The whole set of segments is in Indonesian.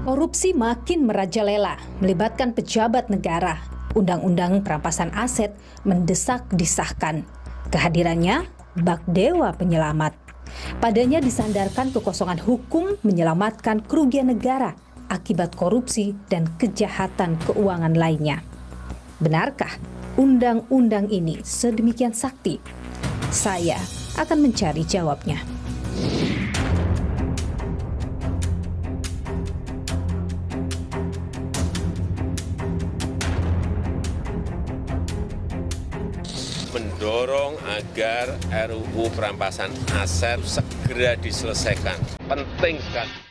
Korupsi makin merajalela, melibatkan pejabat negara. Undang-undang perampasan aset mendesak disahkan. Kehadirannya bak dewa penyelamat. Padanya disandarkan kekosongan hukum menyelamatkan kerugian negara akibat korupsi dan kejahatan keuangan lainnya. Benarkah undang-undang ini sedemikian sakti? Saya akan mencari jawabnya. Mendorong agar RUU perampasan aset segera diselesaikan. Penting sekali.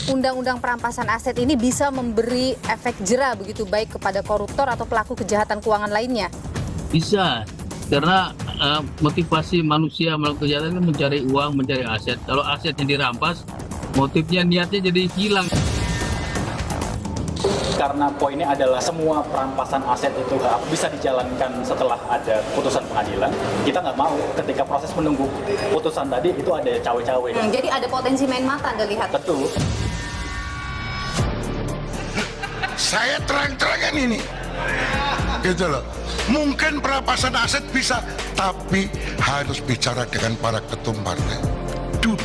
Undang-undang perampasan aset ini bisa memberi efek jera begitu baik kepada koruptor atau pelaku kejahatan keuangan lainnya? Bisa, karena motivasi manusia melakukan kejahatan kan mencari uang, mencari aset. Kalau asetnya dirampas, motifnya, niatnya jadi hilang. Karena poinnya adalah semua perampasan aset itu bisa dijalankan setelah ada putusan pengadilan. Kita nggak mau ketika proses menunggu putusan tadi itu ada cawe-cawe. Jadi ada potensi main mata Anda lihat? Betul. Saya terang-terangan ini, gitu loh. Mungkin perampasan aset bisa, tapi harus bicara dengan para ketum partai dulu.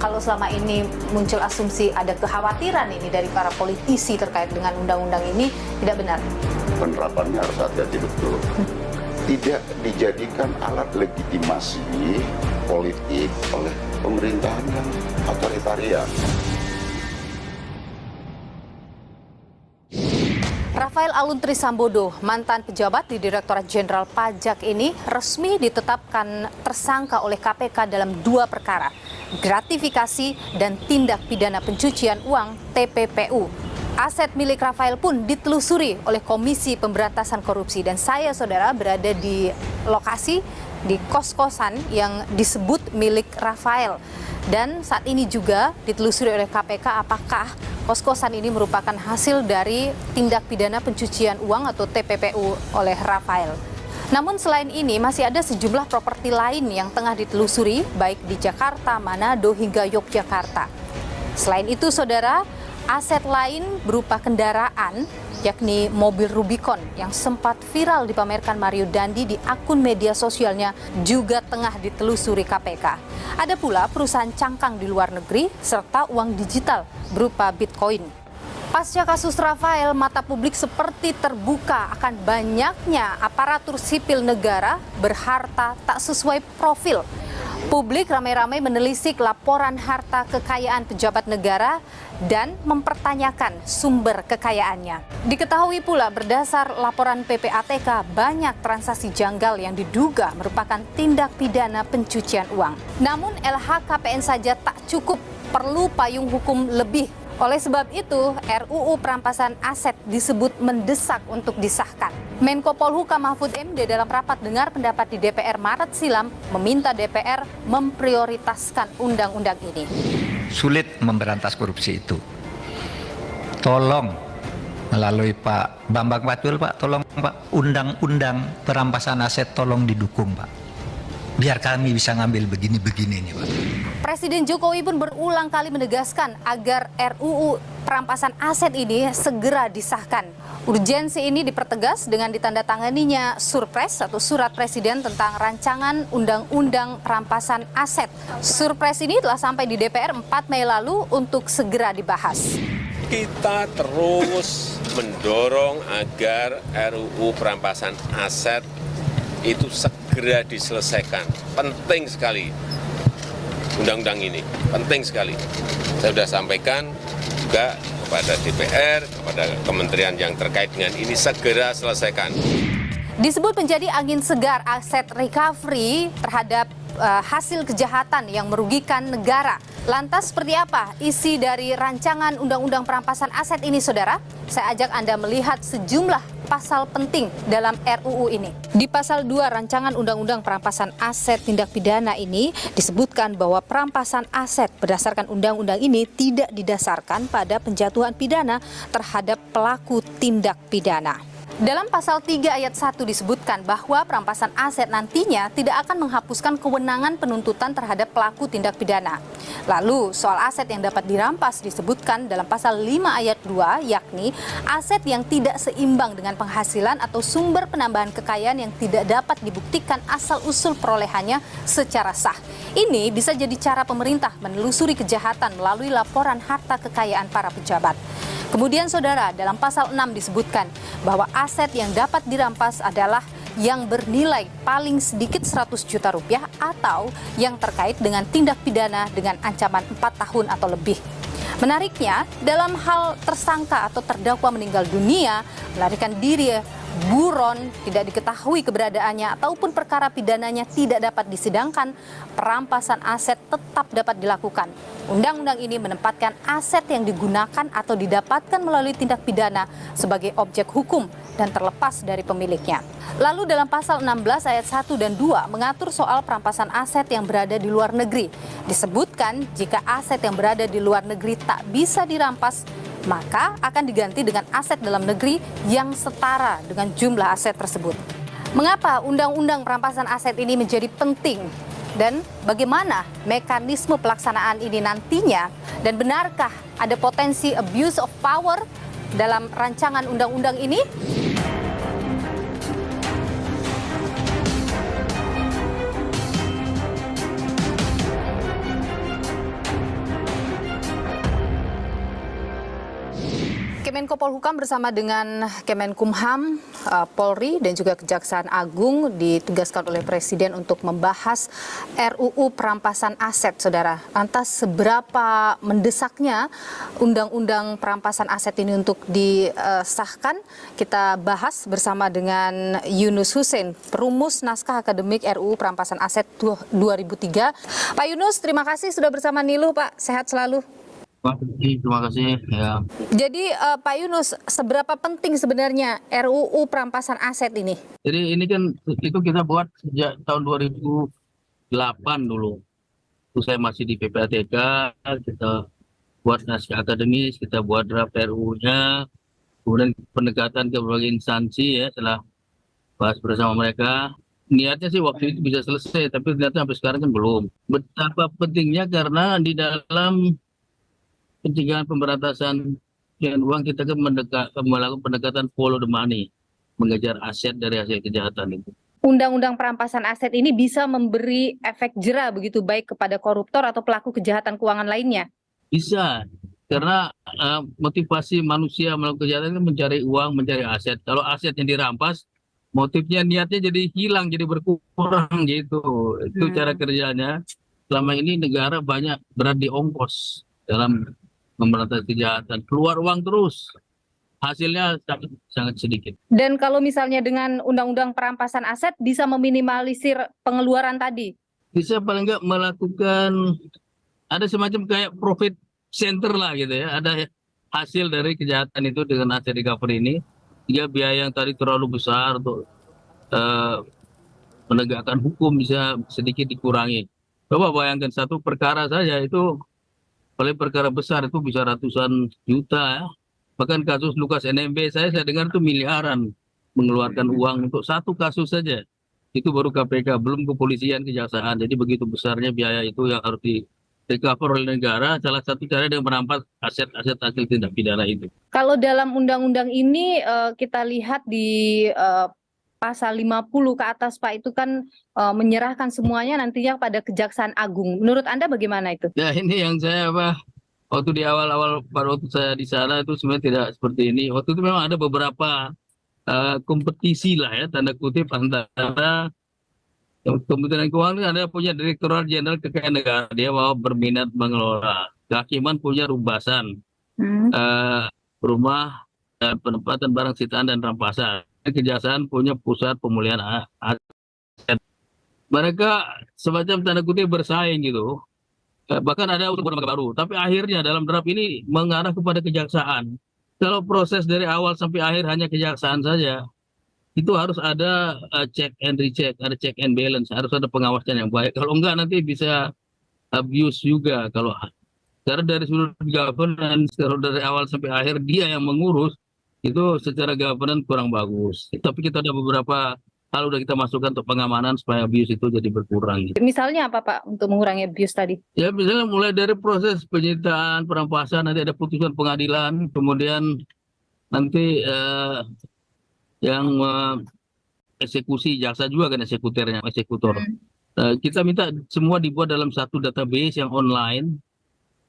Kalau selama ini muncul asumsi ada kekhawatiran ini dari para politisi terkait dengan undang-undang ini, tidak benar? Penerapannya harus hati-hati betul. Tidak dijadikan alat legitimasi politik oleh pemerintahan yang otoritarian. Rafael Alun Trisambodo, mantan pejabat di Direktorat Jenderal Pajak ini resmi ditetapkan tersangka oleh KPK dalam 2 perkara, gratifikasi dan tindak pidana pencucian uang TPPU. Aset milik Rafael pun ditelusuri oleh Komisi Pemberantasan Korupsi dan saya, saudara, berada di lokasi di kos-kosan yang disebut milik Rafael. Dan saat ini juga ditelusuri oleh KPK apakah kos-kosan ini merupakan hasil dari tindak pidana pencucian uang atau TPPU oleh Rafael. Namun selain ini masih ada sejumlah properti lain yang tengah ditelusuri baik di Jakarta, Manado hingga Yogyakarta. Selain itu, saudara, aset lain berupa kendaraan yakni mobil Rubicon yang sempat viral dipamerkan Mario Dandi di akun media sosialnya juga tengah ditelusuri KPK. Ada pula perusahaan cangkang di luar negeri serta uang digital berupa Bitcoin. Pasca kasus Rafael, mata publik seperti terbuka akan banyaknya aparatur sipil negara berharta tak sesuai profil. Publik ramai-ramai menelisik laporan harta kekayaan pejabat negara dan mempertanyakan sumber kekayaannya. Diketahui pula berdasar laporan PPATK banyak transaksi janggal yang diduga merupakan tindak pidana pencucian uang. Namun LHKPN saja tak cukup, perlu payung hukum lebih. Oleh sebab itu, RUU perampasan aset disebut mendesak untuk disahkan. Menko Polhukam Mahfud MD dalam rapat dengar pendapat di DPR Maret silam meminta DPR memprioritaskan undang-undang ini. Sulit memberantas korupsi itu. Tolong melalui Pak Bambang Pacul, Pak, tolong Pak, undang-undang perampasan aset tolong didukung, Pak. Biar kami bisa ngambil begini-begini nih, Pak. Presiden Jokowi pun berulang kali menegaskan agar RUU perampasan aset ini segera disahkan. Urgensi ini dipertegas dengan ditandatanganinya Surpres atau Surat Presiden tentang rancangan Undang-Undang Perampasan Aset. Surpres ini telah sampai di DPR 4 Mei lalu untuk segera dibahas. Kita terus mendorong agar RUU perampasan aset itu segera diselesaikan. Penting sekali undang-undang ini, penting sekali. Saya sudah sampaikan juga kepada DPR, kepada kementerian yang terkait dengan ini, segera selesaikan. Disebut menjadi angin segar aset recovery terhadap hasil kejahatan yang merugikan negara. Lantas seperti apa isi dari rancangan Undang-Undang Perampasan Aset ini, Saudara? Saya ajak Anda melihat sejumlah pasal penting dalam RUU ini. Di pasal 2 rancangan Undang-Undang Perampasan Aset Tindak Pidana ini disebutkan bahwa perampasan aset berdasarkan undang-undang ini tidak didasarkan pada penjatuhan pidana terhadap pelaku tindak pidana. Dalam pasal 3 ayat 1 disebutkan bahwa perampasan aset nantinya tidak akan menghapuskan kewenangan penuntutan terhadap pelaku tindak pidana. Lalu soal aset yang dapat dirampas disebutkan dalam pasal 5 ayat 2, yakni aset yang tidak seimbang dengan penghasilan atau sumber penambahan kekayaan yang tidak dapat dibuktikan asal-usul perolehannya secara sah. Ini bisa jadi cara pemerintah menelusuri kejahatan melalui laporan harta kekayaan para pejabat. Kemudian Saudara, dalam pasal 6 disebutkan bahwa aset yang dapat dirampas adalah yang bernilai paling sedikit 100 juta rupiah atau yang terkait dengan tindak pidana dengan ancaman 4 tahun atau lebih. Menariknya, dalam hal tersangka atau terdakwa meninggal dunia, melarikan diri, buron, tidak diketahui keberadaannya, ataupun perkara pidananya tidak dapat disidangkan, perampasan aset tetap dapat dilakukan. Undang-undang ini menempatkan aset yang digunakan atau didapatkan melalui tindak pidana sebagai objek hukum dan terlepas dari pemiliknya. Lalu dalam pasal 16 ayat 1 dan 2 mengatur soal perampasan aset yang berada di luar negeri. Disebutkan jika aset yang berada di luar negeri tak bisa dirampas, maka akan diganti dengan aset dalam negeri yang setara dengan jumlah aset tersebut. Mengapa undang-undang perampasan aset ini menjadi penting? Dan bagaimana mekanisme pelaksanaan ini nantinya? Dan benarkah ada potensi abuse of power dalam rancangan undang-undang ini? Kemenko Polhukam bersama dengan Kemenkumham, Polri dan juga Kejaksaan Agung ditugaskan oleh Presiden untuk membahas RUU perampasan aset, Saudara. Lantas seberapa mendesaknya Undang-Undang Perampasan Aset ini untuk disahkan? Kita bahas bersama dengan Yunus Hussein, perumus naskah akademik RUU Perampasan Aset 2003. Pak Yunus, terima kasih sudah bersama Niluh, Pak. Sehat selalu. Terima kasih. Ya. Jadi Pak Yunus, seberapa penting sebenarnya RUU perampasan aset ini? Jadi ini kan itu kita buat sejak tahun 2008 dulu. Itu saya masih di PPATK, kita buat naskah akademis, kita buat draft RUU-nya, kemudian pendekatan ke berbagai instansi ya, setelah bahas bersama mereka. Niatnya sih waktu itu bisa selesai, tapi ternyata sampai sekarang kan belum. Betapa pentingnya karena di dalam pencegahan pemberantasan pencucian uang kita kan melakukan pendekatan follow the money, mengejar aset dari hasil kejahatan itu. Undang-undang perampasan aset ini bisa memberi efek jera begitu baik kepada koruptor atau pelaku kejahatan keuangan lainnya? Bisa, karena motivasi manusia melakukan kejahatan kan mencari uang, mencari aset. Kalau aset yang dirampas, motifnya, niatnya jadi hilang, jadi berkurang gitu. Itu cara kerjanya. Selama ini negara banyak berat di ongkos dalam memberantas kejahatan, keluar uang terus, hasilnya sangat sedikit. Dan kalau misalnya dengan undang-undang perampasan aset bisa meminimalisir pengeluaran tadi? Bisa paling nggak melakukan, ada semacam kayak profit center lah gitu ya, ada hasil dari kejahatan itu dengan aset recovery ini, jika biaya yang tadi terlalu besar untuk menegakkan hukum bisa sedikit dikurangi. Coba bayangkan satu perkara saja itu, paling perkara besar itu bisa ratusan juta ya. Bahkan kasus Lukas NMB saya dengar itu miliaran mengeluarkan uang untuk satu kasus saja. Itu baru KPK, belum kepolisian, kejaksaan. Jadi begitu besarnya biaya itu yang harus di-recover oleh negara. Salah satu cara dengan merampas aset-aset hasil tindak pidana itu. Kalau dalam undang-undang ini kita lihat di pasal 50 ke atas, Pak, itu kan menyerahkan semuanya nantinya pada Kejaksaan Agung. Menurut Anda bagaimana itu? Ya ini yang saya waktu di awal-awal pada waktu saya di sana itu sebenarnya tidak seperti ini. Waktu itu memang ada beberapa kompetisi lah ya, tanda kutip, antara Kementerian Keuangan ada punya Direktorat Jenderal Kekayaan Negara, dia mau berminat mengelola. Kehakiman punya Rumbasan, rumah penempatan barang sitaan dan rampasan. Kejaksaan punya Pusat Pemulihan Aset. Mereka semacam tanda kutip bersaing gitu. Bahkan ada usul lembaga baru, tapi akhirnya dalam draft ini mengarah kepada kejaksaan. Kalau proses dari awal sampai akhir hanya kejaksaan saja, itu harus ada check and recheck, ada check and balance, harus ada pengawasan yang baik. Kalau enggak nanti bisa abuse juga. Karena dari sudut governance, kalau dari awal sampai akhir dia yang mengurus, itu secara governance kurang bagus. Tapi kita ada beberapa hal udah kita masukkan untuk pengamanan supaya abuse itu jadi berkurang. Misalnya apa Pak untuk mengurangi abuse tadi? Ya misalnya mulai dari proses penyitaan, perampasan, nanti ada putusan pengadilan, kemudian nanti yang eksekusi, jaksa juga kan eksekutor. Kita minta semua dibuat dalam satu database yang online,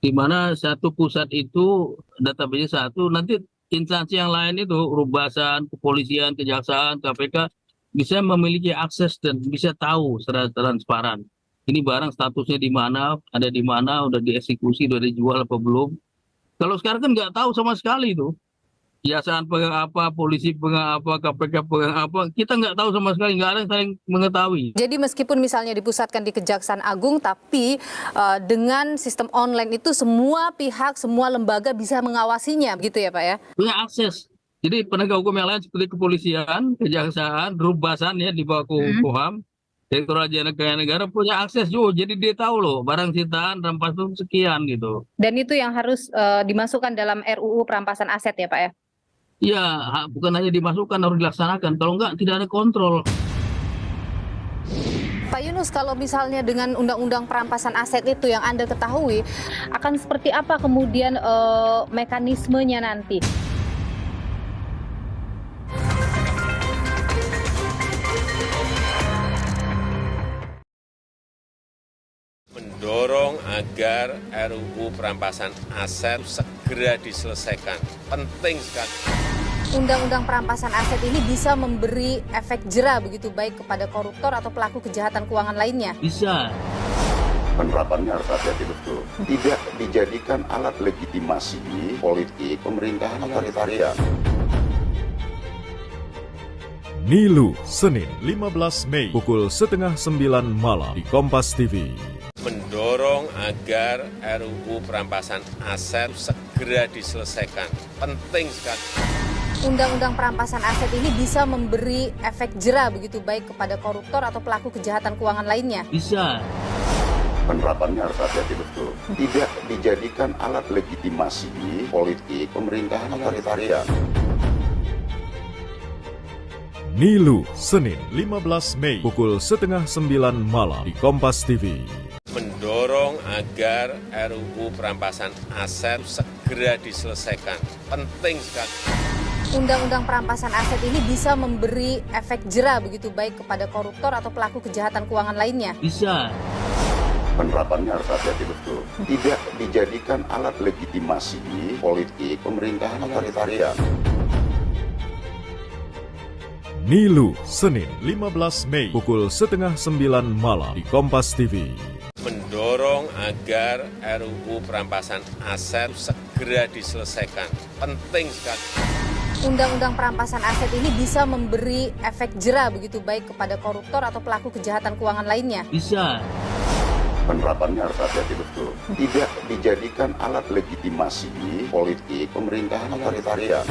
di mana satu pusat itu database satu, nanti instansi yang lain itu, Rubasan, kepolisian, kejaksaan, KPK, bisa memiliki akses dan bisa tahu secara transparan. Ini barang statusnya di mana, ada di mana, udah dieksekusi, udah dijual apa belum. Kalau sekarang kan nggak tahu sama sekali itu. Kejaksaan pegang apa, polisi pegang apa, KPK pegang apa, kita nggak tahu sama sekali, nggak ada yang saling mengetahui. Jadi meskipun misalnya dipusatkan di Kejaksaan Agung, tapi dengan sistem online itu semua pihak, semua lembaga bisa mengawasinya, begitu ya Pak ya? Punya akses. Jadi penegak hukum yang lain seperti kepolisian, kejaksaan, Rubasan ya di bawah Kumham, Direktorat Jenderal Negara punya akses juga. Jadi dia tahu loh barang sitaan rampasan sekian gitu. Dan itu yang harus dimasukkan dalam RUU perampasan aset ya Pak ya? Iya, bukan hanya dimasukkan, harus dilaksanakan. Kalau enggak, tidak ada kontrol. Pak Yunus, kalau misalnya dengan undang-undang perampasan aset itu yang Anda ketahui, akan seperti apa kemudian mekanismenya nanti? Mendorong agar RUU perampasan aset segera diselesaikan. Penting sekali. Undang-undang perampasan aset ini bisa memberi efek jera begitu baik kepada koruptor atau pelaku kejahatan keuangan lainnya? Bisa. Penerapannya harus hati-hati betul. Tidak dijadikan alat legitimasi politik pemerintahan otoritarian. Nilu, Senin 15 Mei pukul 8:30 malam di Kompas TV. Mendorong agar RUU perampasan aset segera diselesaikan. Penting sekali. Undang-undang perampasan aset ini bisa memberi efek jera begitu baik kepada koruptor atau pelaku kejahatan keuangan lainnya? Bisa. Penerapannya harus hati-hati betul. Tidak dijadikan alat legitimasi politik pemerintahan otoritarian. Nilu, Senin 15 Mei pukul 8:30 malam di Kompas TV. Mendorong agar RUU perampasan aset segera diselesaikan. Penting sekali. Undang-undang perampasan aset ini bisa memberi efek jera begitu baik kepada koruptor atau pelaku kejahatan keuangan lainnya? Bisa. Penerapannya harus hati-hati betul. Tidak dijadikan alat legitimasi politik pemerintahan otoritarian. Nilu, Senin 15 Mei pukul 8:30 malam di Kompas TV. Mendorong agar RUU perampasan aset segera diselesaikan. Penting sekali. Undang-undang perampasan aset ini bisa memberi efek jera begitu baik kepada koruptor atau pelaku kejahatan keuangan lainnya? Bisa. Penerapannya harus hati-hati betul. Tidak dijadikan alat legitimasi politik pemerintahan otoritarian.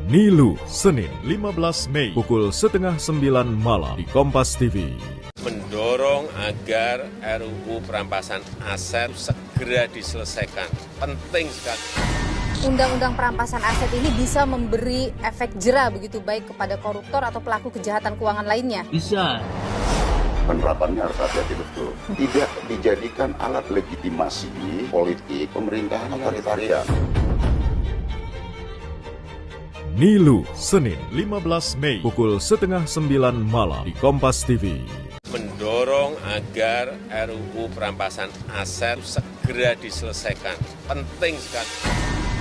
Nilu, Senin 15 Mei pukul 8:30 malam di Kompas TV. Mendorong agar RUU perampasan aset segera diselesaikan. Penting sekali. Undang-undang perampasan aset ini bisa memberi efek jera begitu baik kepada koruptor atau pelaku kejahatan keuangan lainnya? Bisa. Penerapannya harus hati-hati betul. Tidak dijadikan alat legitimasi politik pemerintahan otoritarian. Nilu, Senin 15 Mei pukul 8:30 malam di Kompas TV. Mendorong agar RUU perampasan aset segera diselesaikan. Penting sekali.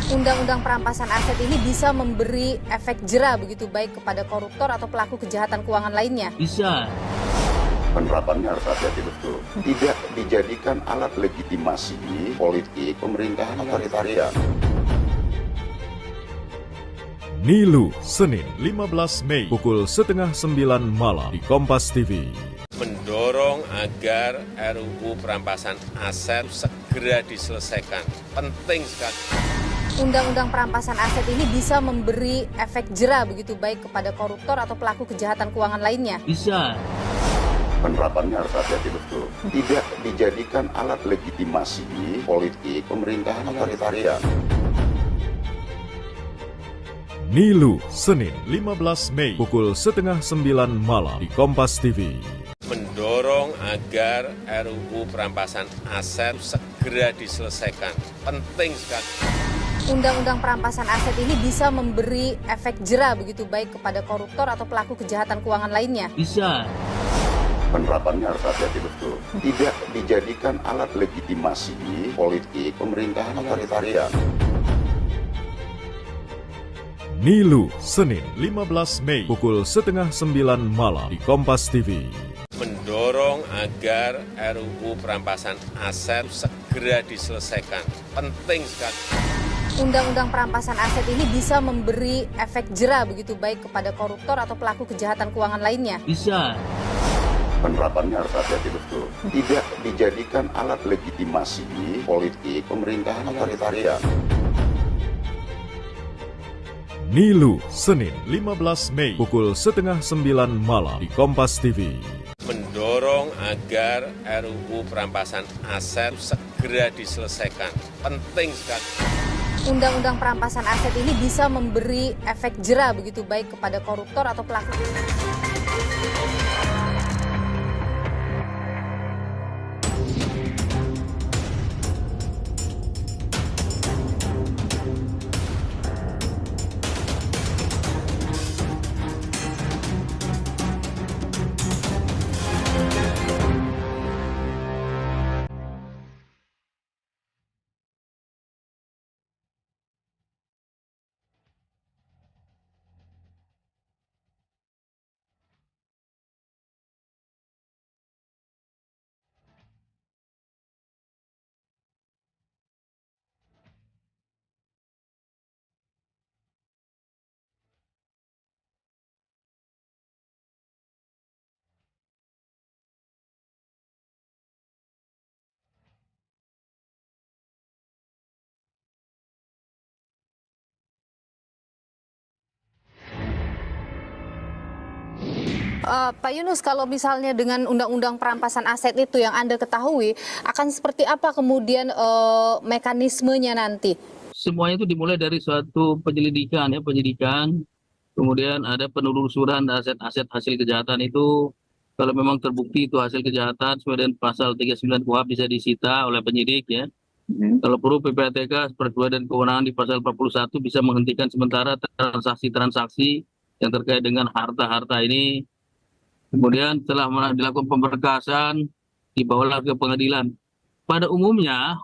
Undang-undang perampasan aset ini bisa memberi efek jera begitu baik kepada koruptor atau pelaku kejahatan keuangan lainnya? Bisa. Penerapannya harus hati-hati betul. Tidak dijadikan alat legitimasi politik pemerintahan otoritarian. Nilu, Senin 15 Mei pukul 8:30 malam di Kompas TV. Mendorong agar RUU perampasan aset segera diselesaikan. Penting sekali. Undang-undang perampasan aset ini bisa memberi efek jera begitu baik kepada koruptor atau pelaku kejahatan keuangan lainnya? Bisa. Penerapannya harus hati-hati betul. Tidak dijadikan alat legitimasi politik pemerintahan otoritarian. Nilu, Senin 15 Mei pukul 8:30 malam di Kompas TV. Mendorong agar RUU perampasan aset segera diselesaikan. Penting sekali. Undang-undang perampasan aset ini bisa memberi efek jera begitu baik kepada koruptor atau pelaku kejahatan keuangan lainnya? Bisa. Penerapannya harus hati-hati betul. Tidak dijadikan alat legitimasi politik pemerintahan otoritarian. Nilu, Senin 15 Mei pukul 8:30 malam di Kompas TV. Mendorong agar RUU perampasan aset segera diselesaikan. Penting sekali. Undang-undang perampasan aset ini bisa memberi efek jera begitu baik kepada koruptor atau pelaku kejahatan keuangan lainnya? Bisa. Penerapannya harus hati-hati betul. Tidak dijadikan alat legitimasi politik pemerintahan otoritarian. Nilu, Senin 15 Mei pukul 8:30 malam di Kompas TV. Mendorong agar RUU perampasan aset segera diselesaikan. Penting sekali. Undang-undang perampasan aset ini bisa memberi efek jera begitu baik kepada koruptor atau pelaku. Pak Yunus, kalau misalnya dengan undang-undang perampasan aset itu yang Anda ketahui, akan seperti apa kemudian mekanismenya nanti? Semuanya itu dimulai dari suatu penyelidikan, penyidikan, kemudian ada penelusuran aset-aset hasil kejahatan itu. Kalau memang terbukti itu hasil kejahatan, sesuai dengan pasal 39 KUHP bisa disita oleh penyidik ya. Kalau perlu PPATK sesuai dengan kewenangan di pasal 41 bisa menghentikan sementara transaksi-transaksi yang terkait dengan harta-harta ini. Kemudian setelah dilakukan pemberkasan, dibawalah ke pengadilan. Pada umumnya,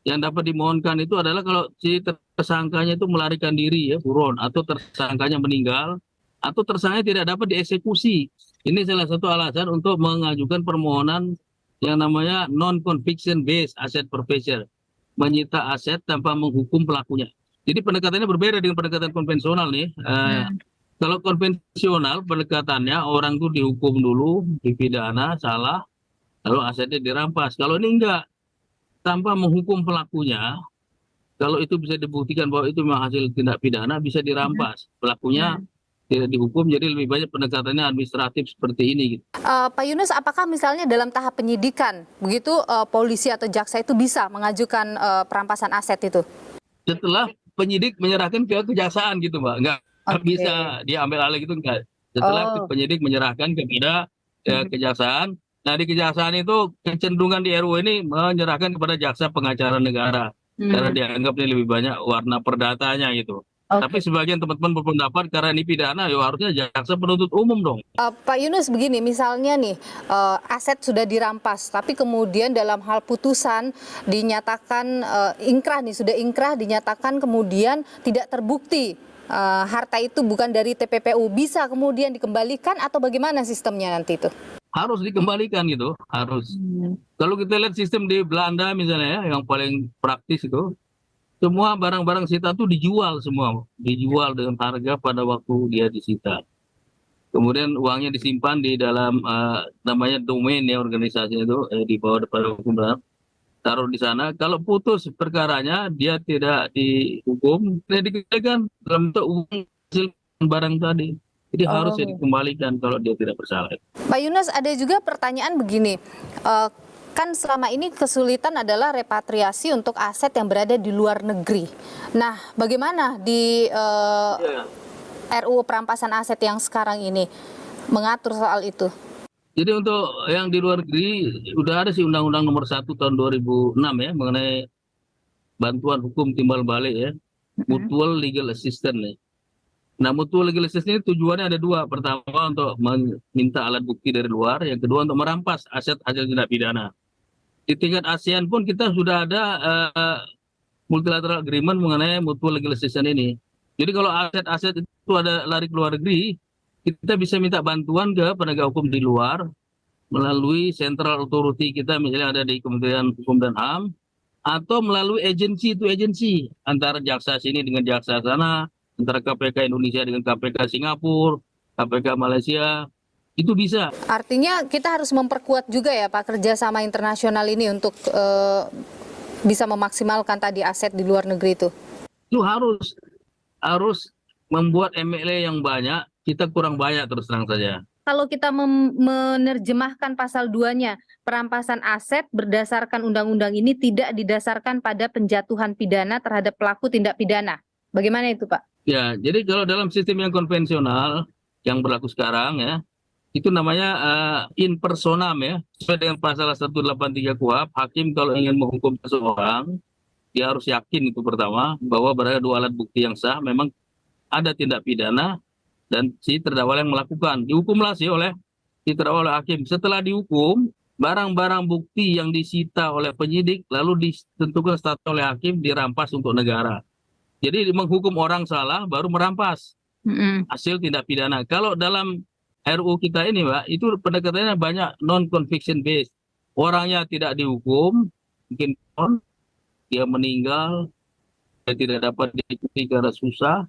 yang dapat dimohonkan itu adalah kalau si tersangkanya itu melarikan diri, buron, atau tersangkanya meninggal, atau tersangkanya tidak dapat dieksekusi. Ini salah satu alasan untuk mengajukan permohonan yang namanya non-conviction based asset forfeiture, menyita aset tanpa menghukum pelakunya. Jadi pendekatannya berbeda dengan pendekatan konvensional nih. Kalau konvensional pendekatannya orang tuh dihukum dulu, dipidana, salah, lalu asetnya dirampas. Kalau ini enggak, tanpa menghukum pelakunya, kalau itu bisa dibuktikan bahwa itu memang hasil tindak pidana, bisa dirampas. Pelakunya tidak dihukum, jadi lebih banyak pendekatannya administratif seperti ini. Pak Yunus, apakah misalnya dalam tahap penyidikan, begitu polisi atau jaksa itu bisa mengajukan perampasan aset itu? Setelah penyidik menyerahkan ke kejaksaan gitu Mbak, enggak bisa diambil alih gitu enggak. Setelah penyidik menyerahkan kepada kejaksaan, nah di kejaksaan itu kecenderungan di RU ini menyerahkan kepada jaksa pengacara negara karena dianggap ini lebih banyak warna perdatanya gitu. Tapi sebagian teman-teman berpendapat karena ini pidana, ya harusnya jaksa penuntut umum dong. Pak Yunus, begini, misalnya nih aset sudah dirampas, tapi kemudian dalam hal putusan dinyatakan ingkrah nih, sudah ingkrah dinyatakan kemudian tidak terbukti harta itu bukan dari TPPU, bisa kemudian dikembalikan atau bagaimana sistemnya nanti itu? Harus dikembalikan gitu, harus. Kalau kita lihat sistem di Belanda misalnya yang paling praktis itu, semua barang-barang sita itu dijual semua, dijual dengan harga pada waktu dia disita. kemudian uangnya disimpan di dalam namanya domain ya organisasi itu di bawah daripada hukum berat, taruh di sana. Kalau putus perkaranya dia tidak dihukum, dia dikembalikan dalam bentuk uang hasil barang tadi. Jadi harus dikembalikan kalau dia tidak bersalah. Pak Yunus, ada juga pertanyaan begini, kan selama ini kesulitan adalah repatriasi untuk aset yang berada di luar negeri. Nah, bagaimana di RUU perampasan aset yang sekarang ini mengatur soal itu? Jadi untuk yang di luar negeri udah ada sih Undang-Undang Nomor 1 tahun 2006 ya mengenai bantuan hukum timbal balik ya, mutual legal assistance ya. Nah, mutual legal assistance ini tujuannya ada dua. Pertama untuk meminta alat bukti dari luar, yang kedua untuk merampas aset hasil tindak pidana. Di tingkat ASEAN pun kita sudah ada multilateral agreement mengenai mutual legal assistance ini. Jadi kalau aset-aset itu ada lari ke luar negeri, kita bisa minta bantuan ke penegak hukum di luar melalui central authority kita, misalnya ada di Kementerian Hukum dan HAM, atau melalui agensi itu agensi antara jaksa sini dengan jaksa sana, antara KPK Indonesia dengan KPK Singapura, KPK Malaysia. Itu bisa. Artinya kita harus memperkuat juga ya Pak kerjasama internasional ini untuk bisa memaksimalkan tadi aset di luar negeri itu. Itu harus membuat MLA yang banyak, kita kurang banyak terus terang saja. Kalau kita menerjemahkan pasal 2-nya, perampasan aset berdasarkan undang-undang ini tidak didasarkan pada penjatuhan pidana terhadap pelaku tindak pidana. Bagaimana itu Pak? Ya, jadi kalau dalam sistem yang konvensional yang berlaku sekarang ya, itu namanya in personam ya, sesuai dengan pasal 183 KUHP, hakim kalau ingin menghukum seseorang, dia harus yakin itu pertama, bahwa berada dua alat bukti yang sah, memang ada tindak pidana, dan si terdakwa yang melakukan. Dihukumlah sih oleh si terdakwa oleh hakim. Setelah dihukum, barang-barang bukti yang disita oleh penyidik, lalu ditentukan status oleh hakim, dirampas untuk negara. Jadi menghukum orang salah, baru merampas hasil tindak pidana. Kalau dalam RU kita ini, Mbak, itu pendekatannya banyak non-conviction based. Orangnya tidak dihukum, mungkin dia meninggal, dia tidak dapat diikuti karena susah,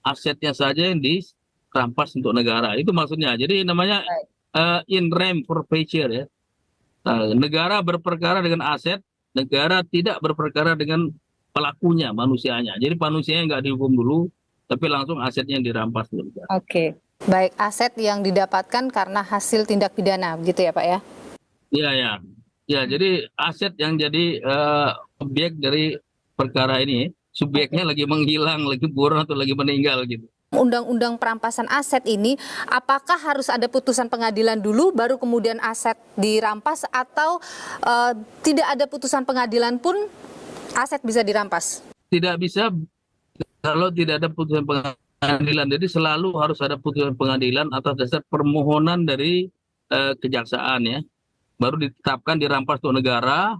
asetnya saja yang dirampas untuk negara. Itu maksudnya. Jadi namanya in rem forfeiture ya. Negara berperkara dengan aset, negara tidak berperkara dengan pelakunya, manusianya. Jadi manusianya nggak dihukum dulu, tapi langsung asetnya yang dirampas dulu. Oke. Baik, aset yang didapatkan karena hasil tindak pidana, begitu ya Pak ya? Iya, ya. Ya, jadi aset yang jadi objek dari perkara ini, subjeknya lagi menghilang, lagi buron atau lagi meninggal gitu. Undang-undang perampasan aset ini, apakah harus ada putusan pengadilan dulu, baru kemudian aset dirampas, atau tidak ada putusan pengadilan pun aset bisa dirampas? Tidak bisa kalau tidak ada putusan pengadilan. Jadi selalu harus ada putusan pengadilan atas dasar permohonan dari kejaksaan ya, baru ditetapkan dirampas untuk negara,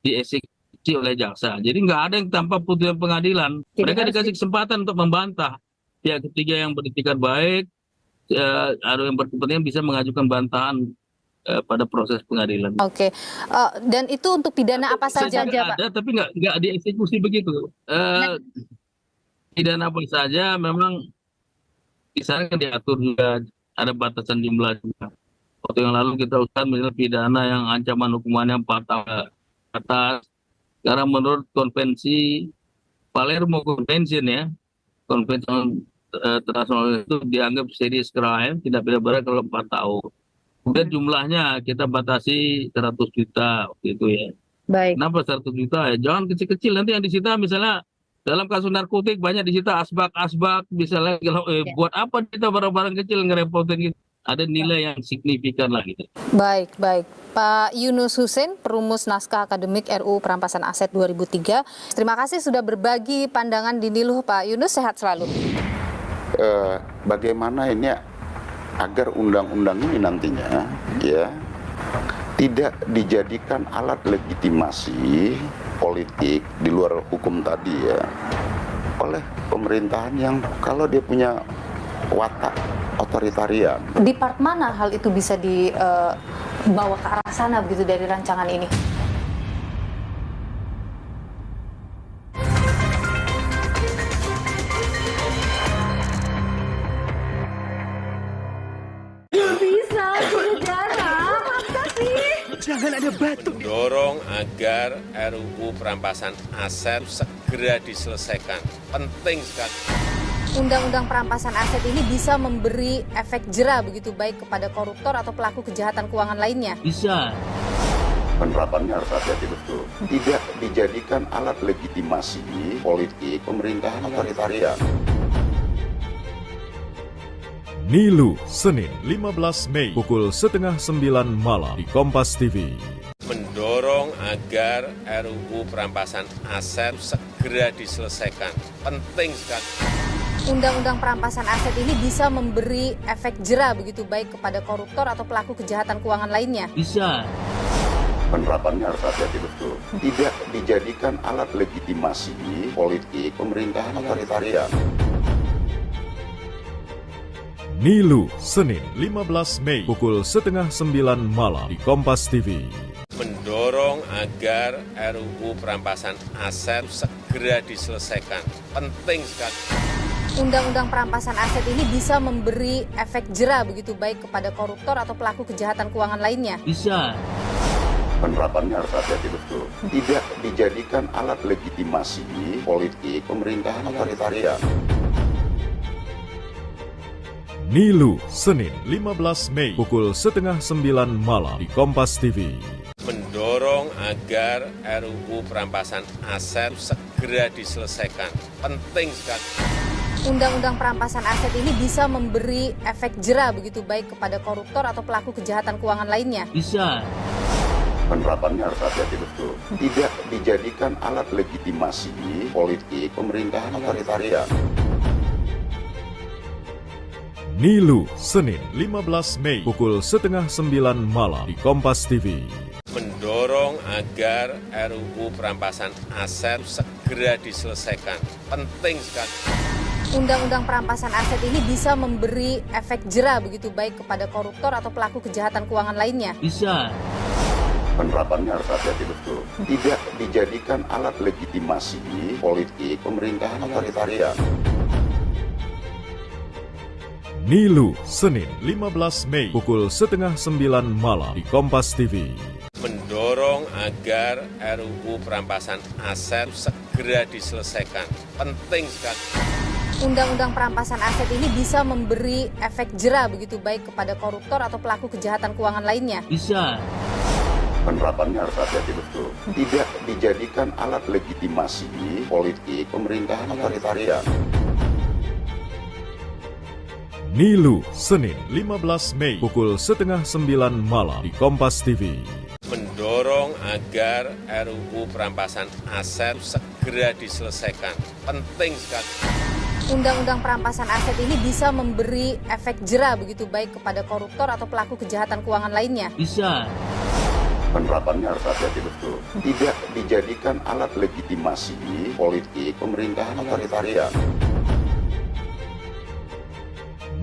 dieksekusi oleh jaksa. Jadi nggak ada yang tanpa putusan pengadilan. Mereka dikasih kesempatan untuk membantah. Pihak ketiga yang beretikat baik, ada yang berkepentingan bisa mengajukan bantahan pada proses pengadilan. Oke, dan itu untuk pidana apa saja Pak? Ada, tapi nggak dieksekusi begitu. Pidana apa saja memang misalnya diatur juga, ada batasan jumlah juga. Waktu yang lalu kita usahakan misalnya pidana yang ancaman hukumannya 4 tahun ke atas. Karena menurut konvensi Palermo Convention ya, konvensi internasional itu dianggap serious crime, tidak pidana berat kalau 4 tahun. Kemudian jumlahnya kita batasi 100 juta waktu itu ya. Baik. Kenapa 100 juta ya? Jangan kecil-kecil, nanti yang disita misalnya dalam kasus narkotik banyak disita asbak misalnya, buat apa kita barang-barang kecil ngerepotin gitu. Ada nilai yang signifikan lah gitu. Baik. Pak Yunus Hussein, perumus naskah akademik RUU Perampasan Aset 2003. Terima kasih sudah berbagi pandangan di Niluh, Pak Yunus, sehat selalu. Bagaimana ini agar undang-undang ini nantinya ya tidak dijadikan alat legitimasi politik di luar hukum tadi ya oleh pemerintahan yang kalau dia punya watak otoritarian. Di part mana hal itu bisa dibawa ke arah sana begitu dari rancangan ini? Jangan ada batu. Mendorong agar RUU perampasan aset segera diselesaikan. Penting sekali. Undang-undang perampasan aset ini bisa memberi efek jera begitu baik kepada koruptor atau pelaku kejahatan keuangan lainnya. Bisa. Penerapannya harus hati-hati betul. Tidak dijadikan alat legitimasi politik pemerintahan otoritarian. Nilu, Senin 15 Mei pukul 8:30 malam di Kompas TV. Mendorong agar RUU perampasan aset segera diselesaikan. Penting sekali. Undang-undang perampasan aset ini bisa memberi efek jera begitu baik kepada koruptor atau pelaku kejahatan keuangan lainnya. Bisa. Penerapannya harus hati-hati betul. Tidak dijadikan alat legitimasi politik pemerintahan otoritarian. Nilu, Senin 15 Mei pukul 8:30 malam di Kompas TV. Mendorong agar RUU perampasan aset segera diselesaikan. Penting sekali. Undang-undang perampasan aset ini bisa memberi efek jera begitu baik kepada koruptor atau pelaku kejahatan keuangan lainnya. Bisa. Penerapannya harus hati-hati betul. Tidak dijadikan alat legitimasi politik pemerintahan otoritarian. Nilu, Senin 15 Mei pukul 8:30 malam di Kompas TV. Mendorong agar RUU perampasan aset segera diselesaikan. Penting sekali. Undang-undang perampasan aset ini bisa memberi efek jera begitu baik kepada koruptor atau pelaku kejahatan keuangan lainnya. Bisa. Penerapannya harus hati-hati betul. Tidak dijadikan alat legitimasi politik pemerintahan otoritarian. Nilu, Senin 15 Mei pukul 8:30 malam di Kompas TV. Mendorong agar RUU perampasan aset segera diselesaikan. Penting sekali. Undang-undang perampasan aset ini bisa memberi efek jera begitu baik kepada koruptor atau pelaku kejahatan keuangan lainnya. Bisa. Penerapannya harus hati-hati betul. Tidak dijadikan alat legitimasi politik pemerintahan otoritarian. Nilu, Senin 15 Mei pukul 8:30 malam di Kompas TV. Mendorong agar RUU perampasan aset segera diselesaikan. Penting sekali. Undang-undang perampasan aset ini bisa memberi efek jera begitu baik kepada koruptor atau pelaku kejahatan keuangan lainnya. Bisa. Penerapannya harus hati-hati betul. Tidak dijadikan alat legitimasi politik pemerintahan otoritarian. Nilu, Senin 15 Mei pukul 8:30 malam di Kompas TV. Mendorong agar RUU perampasan aset segera diselesaikan. Penting sekali. Undang-undang perampasan aset ini bisa memberi efek jera begitu baik kepada koruptor atau pelaku kejahatan keuangan lainnya. Bisa. Penerapannya harus hati-hati betul. Tidak dijadikan alat legitimasi politik pemerintahan otoritarian.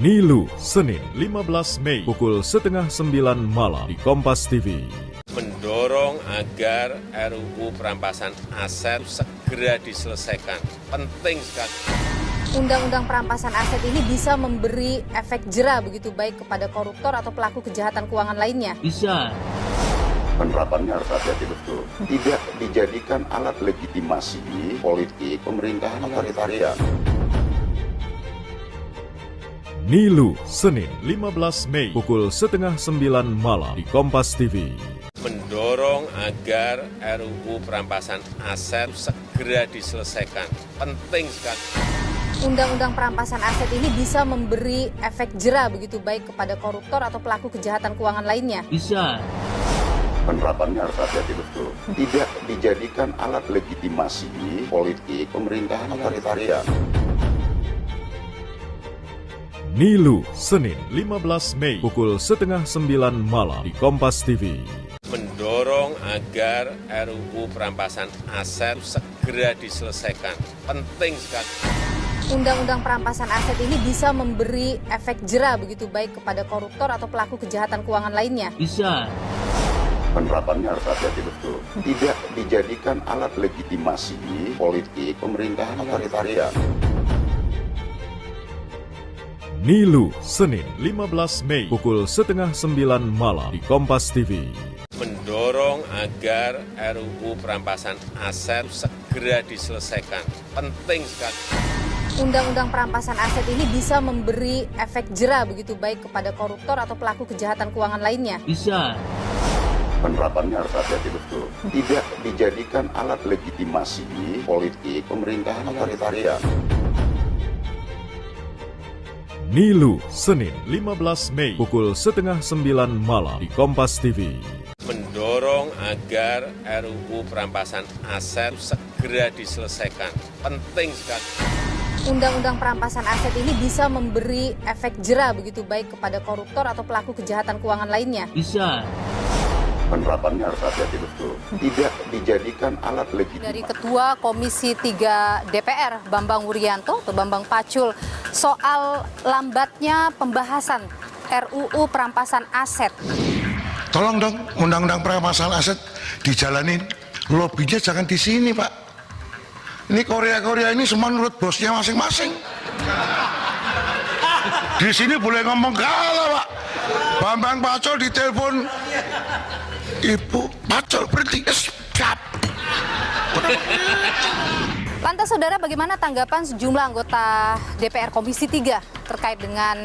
Nilu, Senin 15 Mei pukul 8:30 malam di Kompas TV. Mendorong agar RUU perampasan aset segera diselesaikan. Penting sekali. Undang-undang perampasan aset ini bisa memberi efek jera begitu baik kepada koruptor atau pelaku kejahatan keuangan lainnya. Bisa. Penerapannya harus hati-hati betul. Tidak dijadikan alat legitimasi politik pemerintahan otoritarian. Nilu, Senin 15 Mei pukul 8:30 malam di Kompas TV. Mendorong agar RUU perampasan aset segera diselesaikan. Penting sekali. Undang-undang perampasan aset ini bisa memberi efek jera begitu baik kepada koruptor atau pelaku kejahatan keuangan lainnya. Bisa. Penerapannya harus hati-hati betul. Tidak dijadikan alat legitimasi politik pemerintahan otoritarian. Nilu, Senin 15 Mei pukul 8:30 malam di Kompas TV. Mendorong agar RUU perampasan aset segera diselesaikan. Penting sekali. Undang-undang perampasan aset ini bisa memberi efek jera begitu baik kepada koruptor atau pelaku kejahatan keuangan lainnya. Bisa. Penerapannya harus hati-hati betul. Tidak dijadikan alat legitimasi politik pemerintahan otoritarian. Nilu, Senin 15 Mei pukul 8:30 malam di Kompas TV. Mendorong agar RUU perampasan aset segera diselesaikan. Penting sekali. Undang-undang perampasan aset ini bisa memberi efek jera begitu baik kepada koruptor atau pelaku kejahatan keuangan lainnya. Bisa. Penerapannya harus hati-hati betul. Tidak dijadikan alat legitimasi politik pemerintahan otoritarian. Nilu, Senin 15 Mei pukul 8:30 malam di Kompas TV. Mendorong agar RUU perampasan aset segera diselesaikan. Penting sekali. Undang-undang perampasan aset ini bisa memberi efek jera begitu baik kepada koruptor atau pelaku kejahatan keuangan lainnya. Bisa. Penerapannya harus hati-hati betul. Tidak dijadikan alat legitimasi. Dari Ketua Komisi 3 DPR, Bambang Wuryanto atau Bambang Pacul, soal lambatnya pembahasan RUU perampasan aset. Tolong dong, undang-undang perampasan aset dijalanin. Lobbynya jangan di sini, Pak. Ini Korea ini semua menurut bosnya masing-masing. Di sini boleh ngomong kalah, Pak. Bambang Pacul ditelepon, Ibu Pacul berhenti, siap. Lantas saudara, bagaimana tanggapan sejumlah anggota DPR Komisi 3 terkait dengan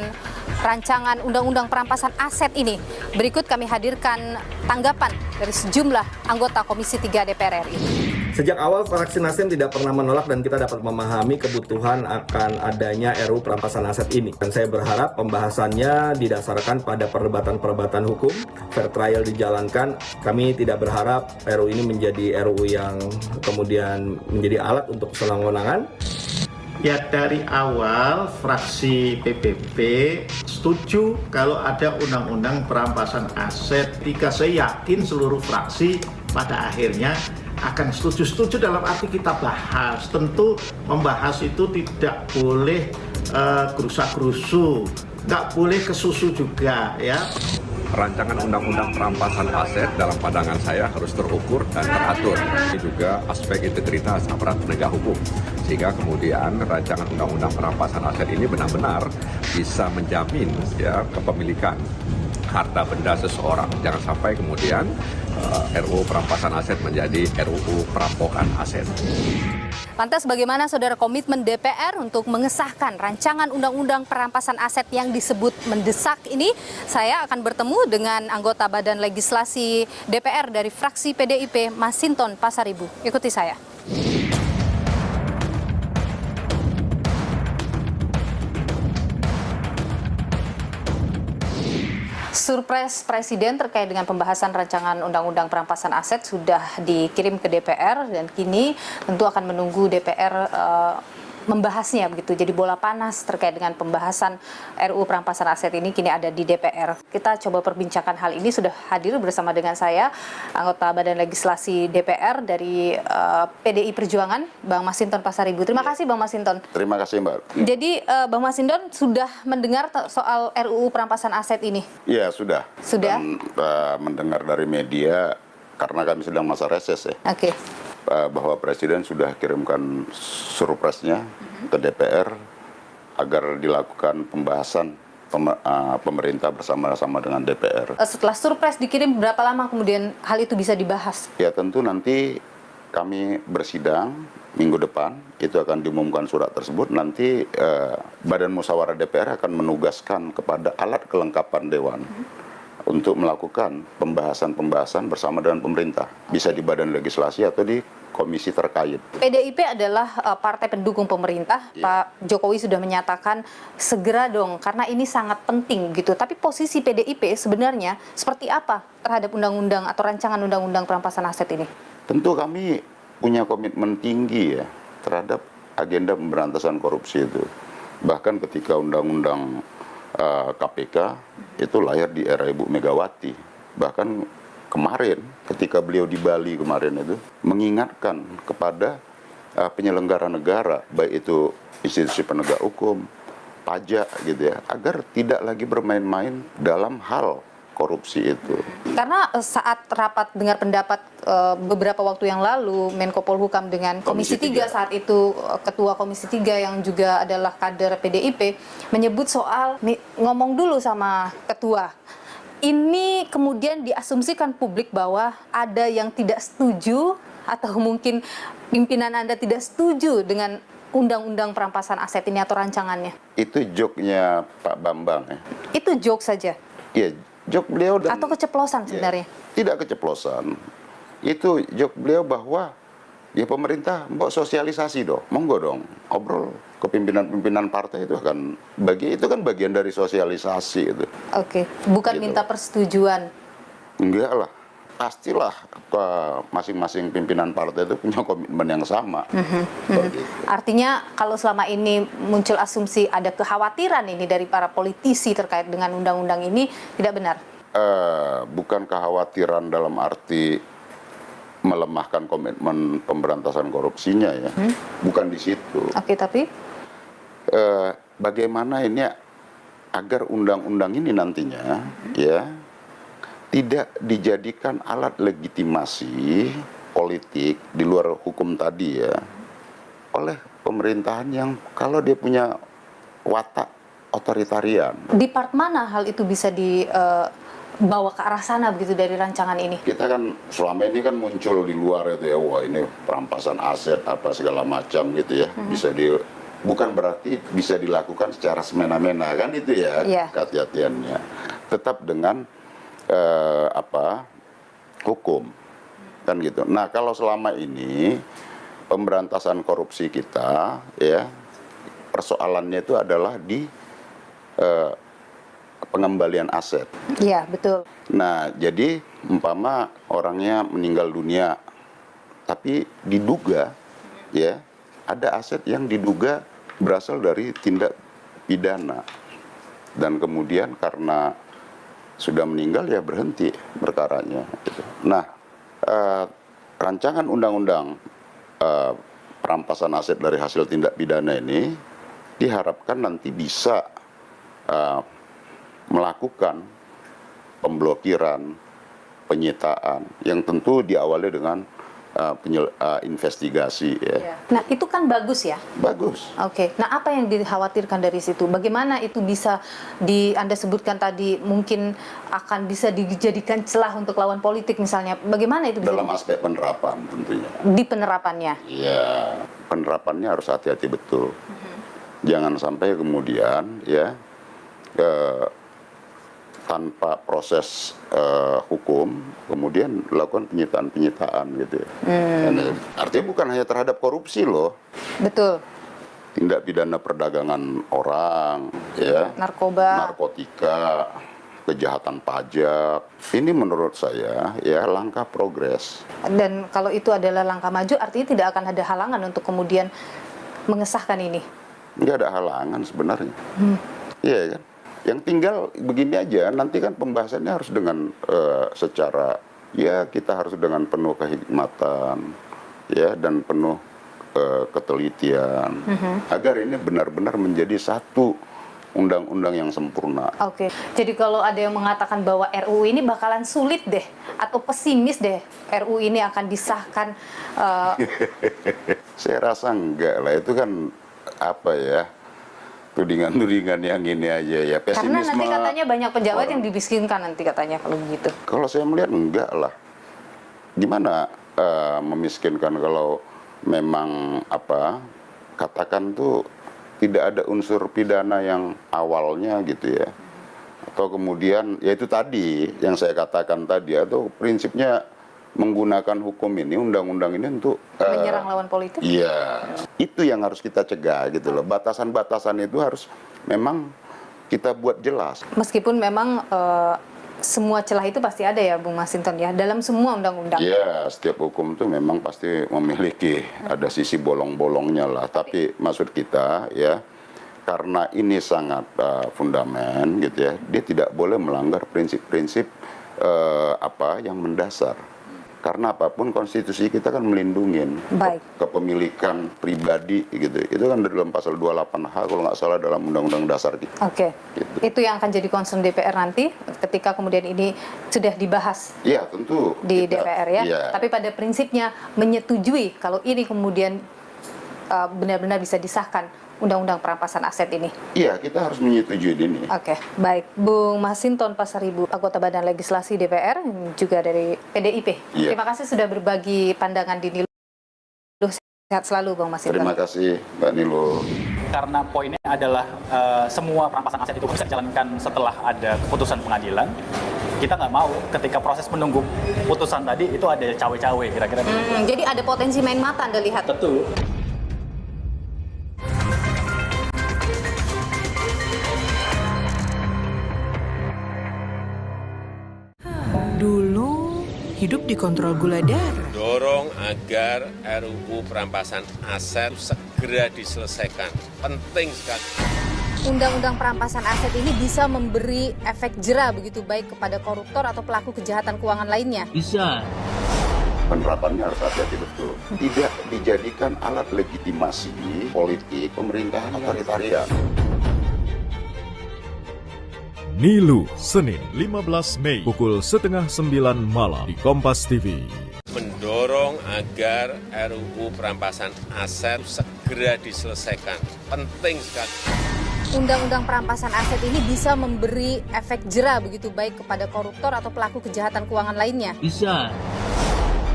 rancangan undang-undang perampasan aset ini? Berikut kami hadirkan tanggapan dari sejumlah anggota Komisi 3 DPR RI. Sejak awal fraksi Nasdem tidak pernah menolak dan kita dapat memahami kebutuhan akan adanya RUU perampasan aset ini. Dan saya berharap pembahasannya didasarkan pada perdebatan-perdebatan hukum, fair trial dijalankan. Kami tidak berharap RUU ini menjadi RUU yang kemudian menjadi alat untuk kesenangan. Ya, dari awal fraksi PPP setuju kalau ada undang-undang perampasan aset. Ketika saya yakin seluruh fraksi pada akhirnya akan setuju dalam arti kita bahas. Tentu membahas itu tidak boleh gerusa-gerusu, nggak boleh kesusu juga ya. Rancangan undang-undang perampasan aset dalam pandangan saya harus terukur dan teratur. Ini juga aspek integritas aparat penegak hukum. Sehingga kemudian rancangan undang-undang perampasan aset ini benar-benar bisa menjamin ya kepemilikan harta benda seseorang. Jangan sampai kemudian RUU perampasan aset menjadi RUU perampokan aset. Lantas bagaimana saudara komitmen DPR untuk mengesahkan rancangan undang-undang perampasan aset yang disebut mendesak ini? Saya akan bertemu dengan anggota Badan Legislasi DPR dari fraksi PDIP, Masinton Pasaribu. Ikuti saya. Surpres Presiden terkait dengan pembahasan rancangan undang-undang perampasan aset sudah dikirim ke DPR dan kini tentu akan menunggu DPR membahasnya begitu. Jadi bola panas terkait dengan pembahasan RUU perampasan aset ini kini ada di DPR. Kita coba perbincangkan hal ini, sudah hadir bersama dengan saya anggota Badan Legislasi DPR dari PDI Perjuangan, Bang Masinton Pasaribu. Terima kasih Bang Masinton. Terima kasih Mbak. Jadi Bang Masinton sudah mendengar soal RUU perampasan aset ini? Ya sudah. Sudah? Dan, mendengar dari media karena kami sedang masa reses ya. Oke. Bahwa Presiden sudah kirimkan surpresnya ke DPR agar dilakukan pembahasan pemerintah bersama-sama dengan DPR. Setelah surpres dikirim, berapa lama kemudian hal itu bisa dibahas? Ya tentu nanti kami bersidang minggu depan, itu akan diumumkan surat tersebut. Nanti Badan Musyawarah DPR akan menugaskan kepada alat kelengkapan Dewan untuk melakukan pembahasan-pembahasan bersama dengan pemerintah. Bisa di Badan Legislasi atau di komisi terkait. PDIP adalah partai pendukung pemerintah. Ya. Pak Jokowi sudah menyatakan segera dong, karena ini sangat penting gitu. Tapi posisi PDIP sebenarnya seperti apa terhadap undang-undang atau rancangan undang-undang perampasan aset ini? Tentu kami punya komitmen tinggi ya terhadap agenda pemberantasan korupsi itu. Bahkan ketika undang-undang KPK itu lahir di era Ibu Megawati. Bahkan kemarin ketika beliau di Bali kemarin itu mengingatkan kepada penyelenggara negara, baik itu institusi penegak hukum, pajak gitu ya, agar tidak lagi bermain-main dalam hal korupsi itu. Karena saat rapat dengar pendapat beberapa waktu yang lalu, Menko Polhukam dengan Komisi 3 saat itu, Ketua Komisi 3 yang juga adalah kader PDIP, menyebut soal ngomong dulu sama Ketua. Ini kemudian diasumsikan publik bahwa ada yang tidak setuju atau mungkin pimpinan Anda tidak setuju dengan undang-undang perampasan aset ini atau rancangannya. Itu joke-nya Pak Bambang ya. Itu joke saja. Iya, joke beliau dan Atau keceplosan sebenarnya. tidak keceplosan. Itu joke beliau bahwa ya pemerintah mau sosialisasi dong, monggo dong, obrol ke pimpinan-pimpinan partai itu kan bagian dari sosialisasi itu. Oke, bukan Gitu. minta persetujuan. Enggak lah, pastilah masing-masing pimpinan partai itu punya komitmen yang sama. Begitu. Artinya kalau selama ini muncul asumsi ada kekhawatiran ini dari para politisi terkait dengan undang-undang ini, tidak benar? Bukan kekhawatiran dalam arti melemahkan komitmen pemberantasan korupsinya ya, bukan di situ. Oke, tapi bagaimana ini agar undang-undang ini nantinya ya tidak dijadikan alat legitimasi politik di luar hukum tadi ya oleh pemerintahan yang kalau dia punya watak otoritarian. di part mana hal itu bisa dibawa ke arah sana begitu dari rancangan ini? Kita kan selama ini kan muncul di luar itu ya, wah ini perampasan aset apa segala macam gitu ya, bisa bukan berarti bisa dilakukan secara semena-mena kan itu ya, kehati-hatiannya. Tetap dengan hukum kan gitu. Nah kalau selama ini pemberantasan korupsi kita ya persoalannya itu adalah di pengembalian aset. Iya, betul. Nah, jadi umpama orangnya meninggal dunia, tapi diduga ya ada aset yang diduga berasal dari tindak pidana dan kemudian karena sudah meninggal ya berhenti perkaranya. Gitu. Nah, rancangan undang-undang perampasan aset dari hasil tindak pidana ini diharapkan nanti bisa melakukan pemblokiran, penyitaan yang tentu diawali dengan investigasi ya. Nah, itu kan bagus ya? Bagus. Oke. Nah, apa yang dikhawatirkan dari situ? Bagaimana itu bisa Anda sebutkan tadi mungkin akan bisa dijadikan celah untuk lawan politik misalnya. Bagaimana itu bisa dalam aspek penerapan tentunya. Di penerapannya? Iya, penerapannya harus hati-hati betul. Jangan sampai kemudian ya tanpa proses hukum kemudian lakukan penyitaan gitu ya. Artinya bukan hanya terhadap korupsi loh. Betul. Tindak pidana perdagangan orang ya, narkotika, kejahatan pajak. Ini menurut saya ya langkah progres. Dan kalau itu adalah langkah maju artinya tidak akan ada halangan untuk kemudian mengesahkan ini. Nggak ada halangan sebenarnya. Iya kan? Yang tinggal begini aja, nanti kan pembahasannya harus dengan secara, ya kita harus dengan penuh kehikmatan, ya dan penuh ketelitian, agar ini benar-benar menjadi satu undang-undang yang sempurna. Oke, jadi kalau ada yang mengatakan bahwa RUU ini bakalan sulit deh, atau pesimis deh, RUU ini akan disahkan. Saya rasa enggak lah, itu kan apa ya, tudingan-tudingan yang ini aja ya, pesimisme. Karena nanti katanya banyak pejabat yang dimiskinkan nanti katanya kalau begitu. Kalau saya melihat enggak lah. Gimana memiskinkan kalau memang katakan tuh tidak ada unsur pidana yang awalnya gitu ya. Atau kemudian ya itu tadi yang saya katakan tadi, atau prinsipnya menggunakan hukum ini, undang-undang ini untuk menyerang lawan politik? Iya, itu yang harus kita cegah gitu loh. Batasan-batasan itu harus memang kita buat jelas. Meskipun memang semua celah itu pasti ada ya Bung Masinton ya, dalam semua undang-undang. Iya, setiap hukum itu memang pasti memiliki ada sisi bolong-bolongnya lah. Tapi maksud kita ya, karena ini sangat fundamental gitu ya, dia tidak boleh melanggar prinsip-prinsip yang mendasar. Karena apapun konstitusi kita kan melindungi kepemilikan pribadi gitu. Itu kan dalam pasal 28H kalau nggak salah dalam undang-undang dasar kita. Oke. Gitu. Itu yang akan jadi concern DPR nanti ketika kemudian ini sudah dibahas. Iya, tentu. Di DPR ya. Iya. Tapi pada prinsipnya menyetujui kalau ini kemudian benar-benar bisa disahkan Undang-Undang Perampasan Aset ini? Iya, kita harus menyetujui ini. Oke, baik. Bung Masinton Pasaribu, anggota Badan Legislasi DPR, juga dari PDIP. Iya. Terima kasih sudah berbagi pandangan di Nilu. Sehat selalu, Bung Masinton. Terima kasih, Mbak Nilu. Karena poinnya adalah semua perampasan aset itu bisa dijalankan setelah ada keputusan pengadilan. Kita nggak mau ketika proses menunggu putusan tadi itu ada cawe-cawe kira-kira. Jadi ada potensi main mata Anda lihat? Tentu. Dulu hidup dikontrol gula darah. Dorong agar RUU perampasan aset segera diselesaikan. Penting sekali. Undang-undang perampasan aset ini bisa memberi efek jera begitu baik kepada koruptor atau pelaku kejahatan keuangan lainnya? Bisa. Penerapannya harus hati-hati betul. Tidak dijadikan alat legitimasi politik pemerintahan otoritarian. Nilu, Senin 15 Mei pukul 8:30 malam di Kompas TV. Mendorong agar RUU perampasan aset segera diselesaikan. Penting sekali. Undang-undang perampasan aset ini bisa memberi efek jera begitu baik kepada koruptor atau pelaku kejahatan keuangan lainnya? Bisa.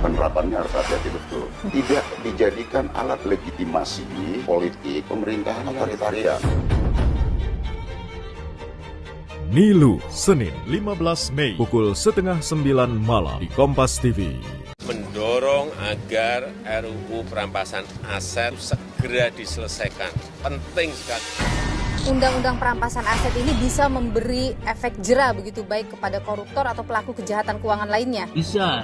Penerapannya harus hati-hati betul. Tidak dijadikan alat legitimasi politik pemerintahan otoritarian. Nilu, Senin 15 Mei pukul 8:30 malam di Kompas TV. Mendorong agar RUU perampasan aset segera diselesaikan. Penting sekali. Undang-undang perampasan aset ini bisa memberi efek jera begitu baik kepada koruptor atau pelaku kejahatan keuangan lainnya? Bisa.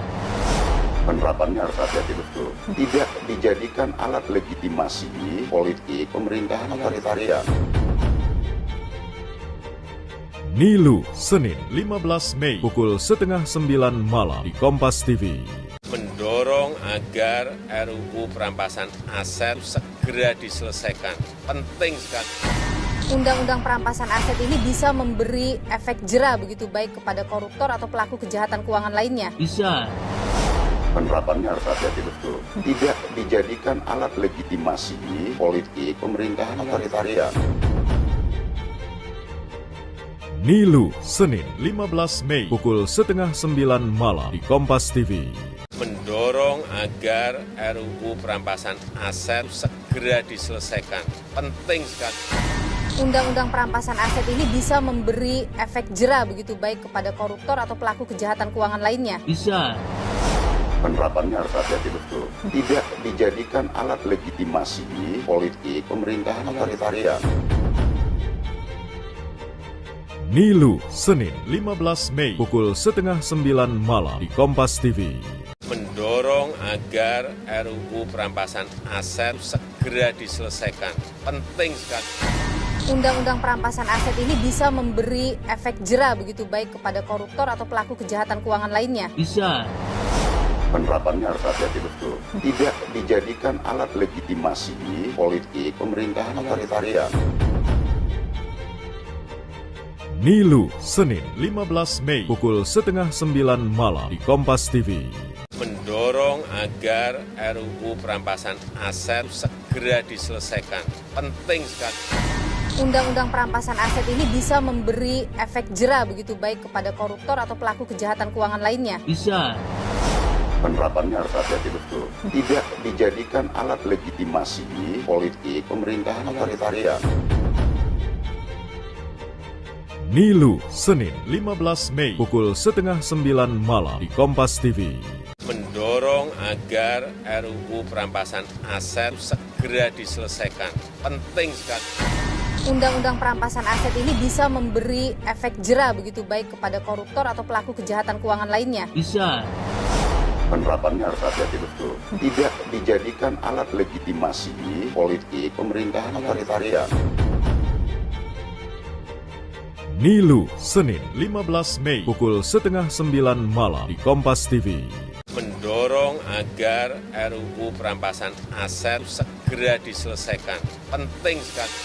Penerapannya harus hati-hati betul. Tidak dijadikan alat legitimasi politik pemerintahan otoritarian. Nilu, Senin 15 Mei pukul 8:30 malam di Kompas TV. Mendorong agar RUU perampasan aset segera diselesaikan. Penting sekali. Undang-undang perampasan aset ini bisa memberi efek jera begitu baik kepada koruptor atau pelaku kejahatan keuangan lainnya? Bisa. Penerapannya harus hati-hati betul. Tidak dijadikan alat legitimasi politik pemerintahan otoritarian. Nilu, Senin 15 Mei pukul 8:30 malam di Kompas TV. Mendorong agar RUU perampasan aset segera diselesaikan. Penting sekali. Undang-undang perampasan aset ini bisa memberi efek jera begitu baik kepada koruptor atau pelaku kejahatan keuangan lainnya? Bisa. Penerapannya harus hati-hati betul. Tidak dijadikan alat legitimasi politik pemerintahan otoritarian. Nilu, Senin 15 Mei pukul 8:30 malam di Kompas TV. Mendorong agar RUU perampasan aset segera diselesaikan. Penting sekali. Undang-undang perampasan aset ini bisa memberi efek jera begitu baik kepada koruptor atau pelaku kejahatan keuangan lainnya? Bisa. Penerapannya harus hati-hati betul. Tidak dijadikan alat legitimasi politik pemerintahan otoritarian. Nilu, Senin 15 Mei pukul 8:30 malam di Kompas TV. Mendorong agar RUU perampasan aset segera diselesaikan. Penting sekali. Undang-undang perampasan aset ini bisa memberi efek jera begitu baik kepada koruptor atau pelaku kejahatan keuangan lainnya? Bisa. Penerapannya harus hati-hati betul. Tidak dijadikan alat legitimasi politik pemerintahan otoritarian. Nilu, Senin 15 Mei pukul 8:30 malam di Kompas TV. Mendorong agar RUU perampasan aset segera diselesaikan. Penting sekali. Undang-undang perampasan aset ini bisa memberi efek jera begitu baik kepada koruptor atau pelaku kejahatan keuangan lainnya? Bisa. Penerapannya harus hati-hati betul. Tidak dijadikan alat legitimasi politik pemerintahan otoritarian. Nilu, Senin 15 Mei pukul 8:30 malam di Kompas TV. Mendorong agar RUU perampasan aset segera diselesaikan. Penting sekali.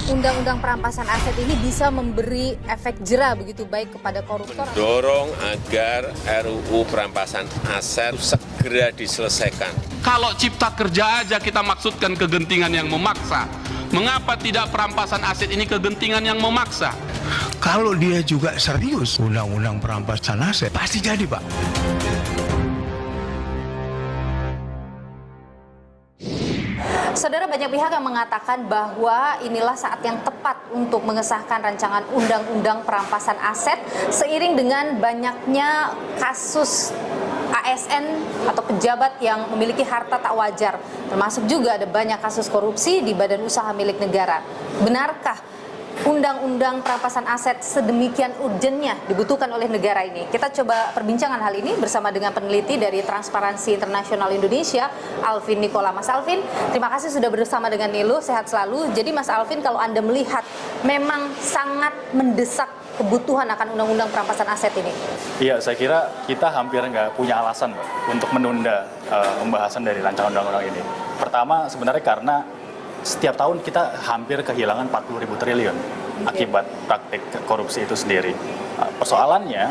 Undang-undang perampasan aset ini bisa memberi efek jera begitu baik kepada koruptor. Mendorong agar RUU perampasan aset segera diselesaikan. Kalau cipta kerja aja kita maksudkan kegentingan yang memaksa, mengapa tidak perampasan aset ini kegentingan yang memaksa? Kalau dia juga serius undang-undang perampasan aset, pasti jadi, Pak. Saudara, banyak pihak yang mengatakan bahwa inilah saat yang tepat untuk mengesahkan rancangan undang-undang perampasan aset seiring dengan banyaknya kasus ASN atau pejabat yang memiliki harta tak wajar, termasuk juga ada banyak kasus korupsi di badan usaha milik negara. Benarkah undang-undang perampasan aset sedemikian urgennya dibutuhkan oleh negara ini? Kita coba perbincangan hal ini bersama dengan peneliti dari Transparansi Internasional Indonesia, Alvin Nikola. Mas Alvin, terima kasih sudah bersama dengan Nilu, sehat selalu. Jadi Mas Alvin, kalau Anda melihat memang sangat mendesak kebutuhan akan undang-undang perampasan aset ini? Iya, saya kira kita hampir nggak punya alasan, Mbak, untuk menunda pembahasan dari rancangan undang-undang ini. Pertama, sebenarnya karena setiap tahun kita hampir kehilangan 40.000 triliun akibat praktik korupsi itu sendiri. Persoalannya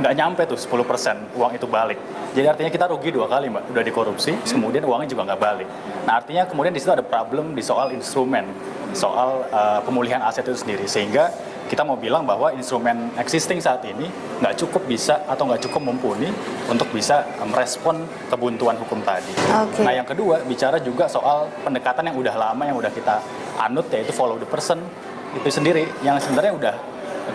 nggak nyampe tuh 10% uang itu balik. Jadi artinya kita rugi 2 kali, Mbak. Udah dikorupsi, kemudian uangnya juga nggak balik. Nah, artinya kemudian di situ ada problem di soal instrumen, soal pemulihan aset itu sendiri. Sehingga kita mau bilang bahwa instrumen existing saat ini nggak cukup bisa atau nggak cukup mumpuni untuk bisa merespon kebuntuan hukum tadi. Okay. Nah, yang kedua, bicara juga soal pendekatan yang udah lama, yang udah kita anut, yaitu follow the person itu sendiri, yang sebenarnya udah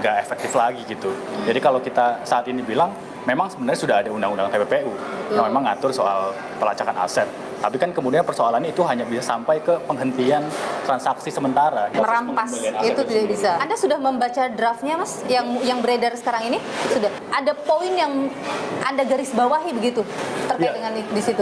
nggak efektif lagi gitu. Jadi kalau kita saat ini bilang, memang sebenarnya sudah ada undang-undang TPPU yang memang ngatur soal pelacakan aset. Tapi kan kemudian persoalannya itu hanya bisa sampai ke penghentian transaksi sementara. Merampas itu tidak bisa. Anda sudah membaca draftnya, Mas, yang beredar sekarang ini? Sudah. Ada poin yang Anda garis bawahi begitu terkait dengan di situ?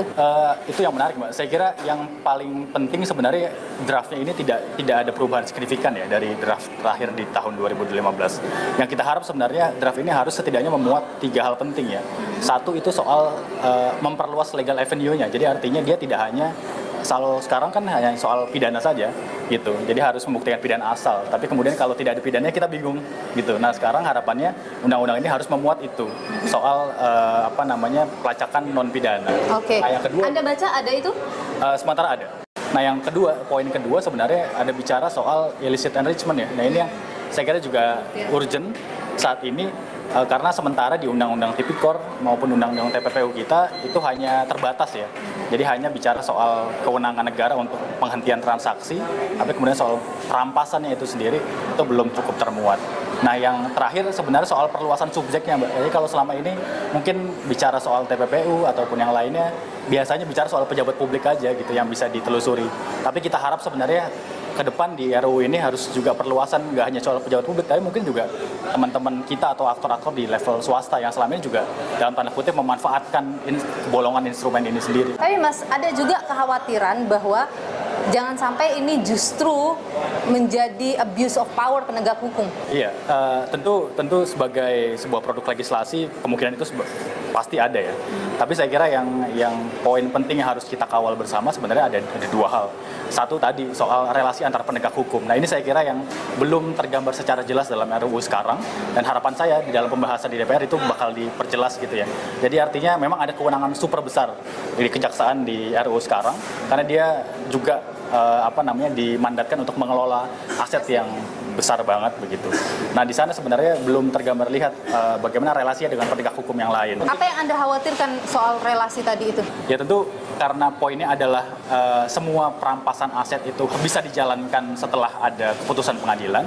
Itu yang menarik, Mbak. Saya kira yang paling penting sebenarnya draftnya ini tidak ada perubahan signifikan ya dari draft terakhir di tahun 2015. Yang kita harap sebenarnya draft ini harus setidaknya memuat 3 hal penting ya. Satu itu soal memperluas legal avenue-nya. Jadi artinya dia tidak hanya sekarang kan hanya soal pidana saja gitu. Jadi harus membuktikan pidana asal. Tapi kemudian kalau tidak ada pidananya kita bingung gitu. Nah, sekarang harapannya undang-undang ini harus memuat itu soal pelacakan non pidana. Oke. Nah, yang kedua, Anda baca ada itu? Sementara ada. Nah, yang kedua, poin kedua sebenarnya ada bicara soal illicit enrichment ya. Nah, ini yang saya kira juga urgent saat ini. Karena sementara di Undang-Undang Tipikor maupun Undang-Undang TPPU kita itu hanya terbatas ya. Jadi hanya bicara soal kewenangan negara untuk penghentian transaksi, tapi kemudian soal perampasannya itu sendiri itu belum cukup termuat. Nah, yang terakhir sebenarnya soal perluasan subjeknya, Mbak. Jadi kalau selama ini mungkin bicara soal TPPU ataupun yang lainnya, biasanya bicara soal pejabat publik aja gitu yang bisa ditelusuri. Tapi kita harap sebenarnya ke depan di RUU ini harus juga perluasan, nggak hanya soal pejabat publik, tapi mungkin juga teman-teman kita atau aktor-aktor di level swasta yang selama ini juga dalam tanda kutip memanfaatkan bolongan instrumen ini sendiri. Tapi Mas, ada juga kekhawatiran bahwa jangan sampai ini justru menjadi abuse of power penegak hukum. Iya, tentu sebagai sebuah produk legislasi kemungkinan itu pasti ada ya. Tapi saya kira yang poin penting yang harus kita kawal bersama sebenarnya ada 2 hal. Satu tadi soal relasi antar penegak hukum. Nah, ini saya kira yang belum tergambar secara jelas dalam RUU sekarang, dan harapan saya di dalam pembahasan di DPR itu bakal diperjelas gitu ya. Jadi artinya memang ada kewenangan super besar di kejaksaan di RUU sekarang, karena dia juga dimandatkan untuk mengelola aset yang besar banget begitu. Nah, di sana sebenarnya belum tergambar lihat bagaimana relasinya dengan penegak hukum yang lain. Apa yang Anda khawatirkan soal relasi tadi itu? Ya tentu karena poinnya adalah semua perampasan aset itu bisa dijalankan setelah ada keputusan pengadilan.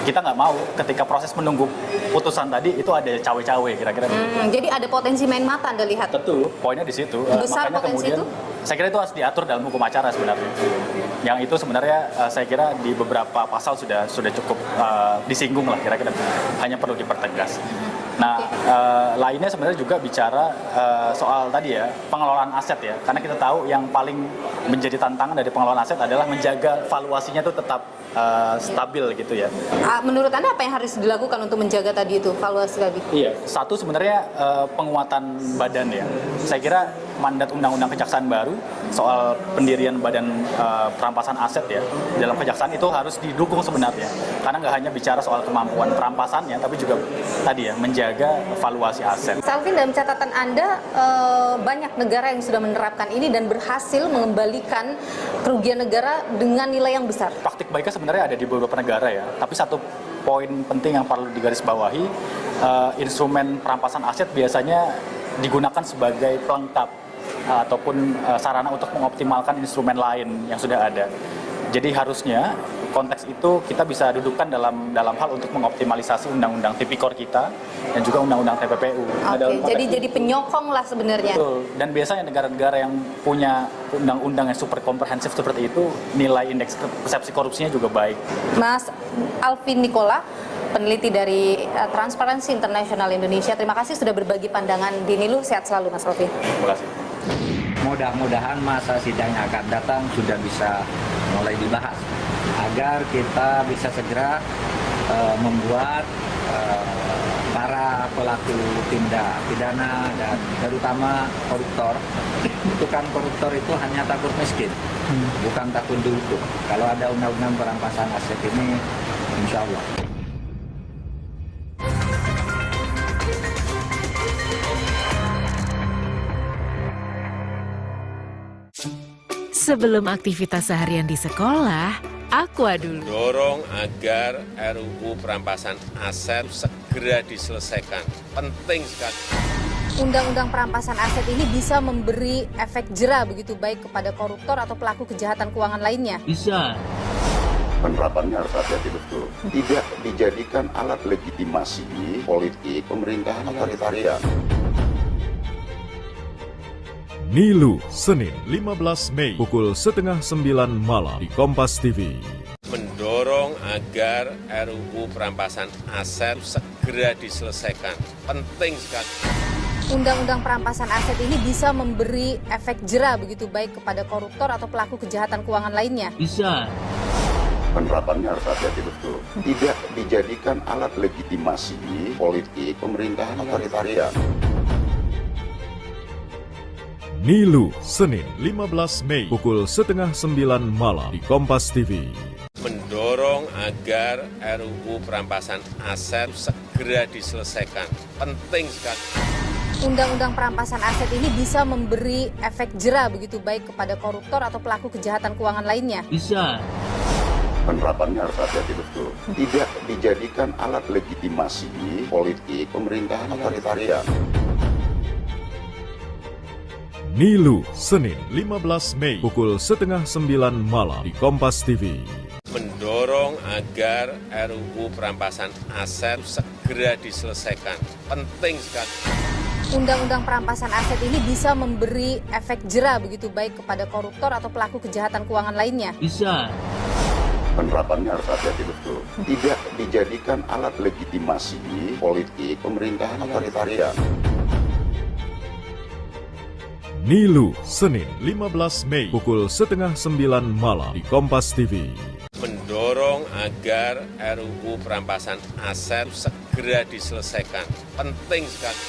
Kita nggak mau ketika proses menunggu putusan tadi itu ada cawe-cawe kira-kira. Jadi ada potensi main mata Anda lihat? Tentu, poinnya di situ. Besar Makanya potensi kemudian, itu? saya kira itu harus diatur dalam hukum acara sebenarnya. Yang itu sebenarnya saya kira di beberapa pasal sudah cukup disinggung lah kira-kira. Hanya perlu dipertegas. Nah, lainnya sebenarnya juga bicara soal tadi ya, pengelolaan aset ya. Karena kita tahu yang paling menjadi tantangan dari pengelolaan aset adalah menjaga valuasinya itu tetap stabil gitu ya. Menurut Anda apa yang harus dilakukan untuk menjaga tadi itu, valuasi tadi? Iya, satu sebenarnya penguatan badan ya. Saya kira mandat Undang-Undang Kejaksaan baru soal pendirian badan perampasan aset ya dalam kejaksaan itu harus didukung sebenarnya, karena nggak hanya bicara soal kemampuan perampasannya, tapi juga tadi ya menjaga valuasi aset. Salvin, dalam catatan Anda banyak negara yang sudah menerapkan ini dan berhasil mengembalikan kerugian negara dengan nilai yang besar. Praktik baiknya sebenarnya ada di beberapa negara ya, tapi satu poin penting yang perlu digarisbawahi, instrumen perampasan aset biasanya digunakan sebagai pelengkap ataupun sarana untuk mengoptimalkan instrumen lain yang sudah ada. Jadi harusnya konteks itu kita bisa dudukkan dalam hal untuk mengoptimalisasi undang-undang tipikor kita dan juga undang-undang TPPU. Oke, jadi penyokong lah sebenarnya. Betul. Dan biasanya negara-negara yang punya undang-undang yang super komprehensif seperti itu, nilai indeks persepsi korupsinya juga baik. Mas Alvin Nikola, peneliti dari Transparency International Indonesia, terima kasih sudah berbagi pandangan di Nilu. Sehat selalu, Mas Alvin. Terima kasih. Mudah-mudahan masa sidang yang akan datang sudah bisa mulai dibahas agar kita bisa segera membuat para pelaku tindak pidana dan terutama koruptor, itu kan koruptor itu hanya takut miskin, bukan takut dihukum. Kalau ada undang-undang perampasan aset ini, insya Allah. Sebelum aktivitas seharian di sekolah, Aqua dulu. Dorong agar RUU perampasan aset segera diselesaikan. Penting sekali. Undang-undang perampasan aset ini bisa memberi efek jera begitu baik kepada koruptor atau pelaku kejahatan keuangan lainnya. Bisa. Penerapannya harus hati-hati betul. Tidak dijadikan alat legitimasi politik pemerintahan otoritarian. Nilu, Senin 15 Mei pukul 8:30 malam di Kompas TV. Mendorong agar RUU perampasan aset segera diselesaikan. Penting sekali. Undang-undang perampasan aset ini bisa memberi efek jera begitu baik kepada koruptor atau pelaku kejahatan keuangan lainnya. Bisa. Penerapannya harus hati-hati betul. Tidak dijadikan alat legitimasi politik pemerintahan otoritarian. Nilu, Senin 15 Mei pukul 8:30 malam di Kompas TV. Mendorong agar RUU perampasan aset segera diselesaikan. Penting sekali. Undang-undang perampasan aset ini bisa memberi efek jera begitu baik kepada koruptor atau pelaku kejahatan keuangan lainnya. Bisa. Penerapannya harus hati-hati betul. Tidak dijadikan alat legitimasi politik pemerintahan otoritarian. Nilu, Senin 15 Mei pukul 8:30 malam di Kompas TV. Mendorong agar RUU perampasan aset segera diselesaikan. Penting sekali. Undang-undang perampasan aset ini bisa memberi efek jera begitu baik kepada koruptor atau pelaku kejahatan keuangan lainnya. Bisa. Penerapannya harus hati-hati betul. Tidak dijadikan alat legitimasi politik pemerintahan otoritarian. Nilu, Senin 15 Mei pukul 8:30 malam di Kompas TV. Mendorong agar RUU perampasan aset segera diselesaikan. Penting sekali.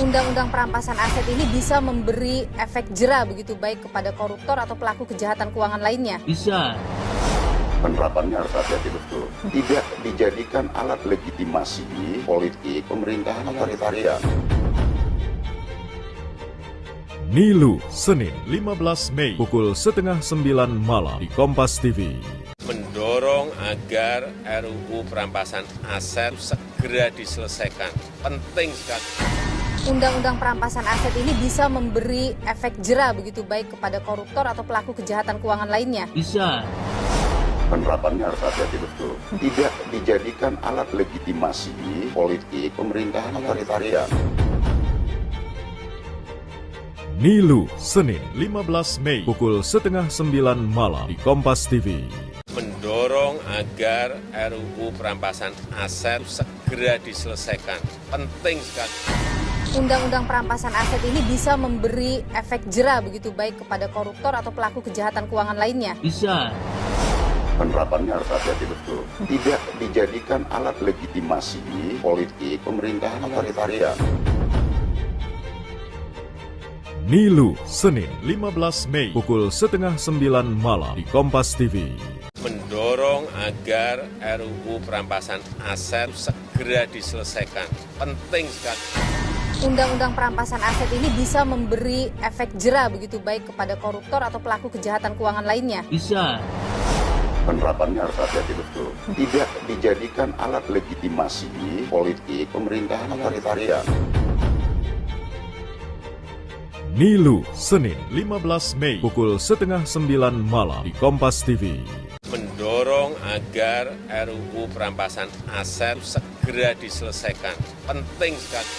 Undang-undang perampasan aset ini bisa memberi efek jera begitu baik kepada koruptor atau pelaku kejahatan keuangan lainnya. Bisa. Penerapannya harus hati-hati betul. Tidak dijadikan alat legitimasi politik pemerintahan otoritarian. Nilu, Senin 15 Mei pukul 8:30 malam di Kompas TV. Mendorong agar RUU perampasan aset segera diselesaikan. Penting sekali. Undang-undang perampasan aset ini bisa memberi efek jera begitu baik kepada koruptor atau pelaku kejahatan keuangan lainnya. Bisa. Penerapannya harus hati-hati betul. Tidak dijadikan alat legitimasi politik pemerintahan otoritarian. Nilu, Senin 15 Mei pukul 8:30 malam di Kompas TV. Mendorong agar RUU perampasan aset segera diselesaikan. Penting sekali. Undang-undang perampasan aset ini bisa memberi efek jera begitu baik kepada koruptor atau pelaku kejahatan keuangan lainnya. Bisa. Penerapannya harus hati-hati betul. Tidak dijadikan alat legitimasi politik pemerintahan otoritarian. Nilu, Senin 15 Mei pukul 8:30 malam di Kompas TV. Mendorong agar RUU perampasan aset segera diselesaikan. Penting sekali. Undang-undang perampasan aset ini bisa memberi efek jera begitu baik kepada koruptor atau pelaku kejahatan keuangan lainnya? Bisa. Penerapannya harus hati-hati betul. Tidak dijadikan alat legitimasi politik pemerintahan otoritarian. Nilu, Senin 15 Mei pukul 8:30 malam di Kompas TV. Mendorong agar RUU perampasan aset segera diselesaikan. Penting sekali.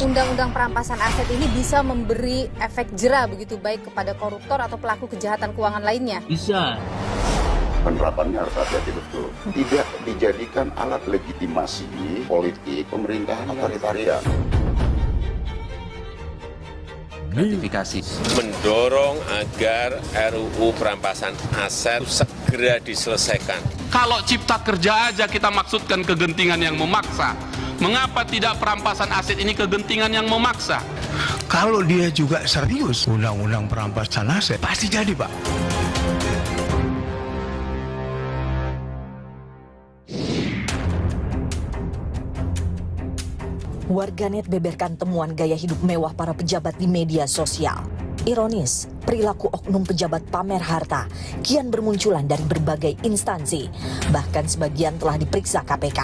Undang-undang perampasan aset ini bisa memberi efek jera begitu baik kepada koruptor atau pelaku kejahatan keuangan lainnya? Bisa. Penerapannya harus hati-hati betul. Tidak dijadikan alat legitimasi politik pemerintahan otoritarian. Gratifikasi. Mendorong agar RUU perampasan aset segera diselesaikan. Kalau cipta kerja aja kita maksudkan kegentingan yang memaksa, mengapa tidak perampasan aset ini kegentingan yang memaksa? Kalau dia juga serius undang-undang perampasan aset, pasti jadi, Pak. Warganet beberkan temuan gaya hidup mewah para pejabat di media sosial. Ironis, perilaku oknum pejabat pamer harta kian bermunculan dari berbagai instansi. Bahkan sebagian telah diperiksa KPK.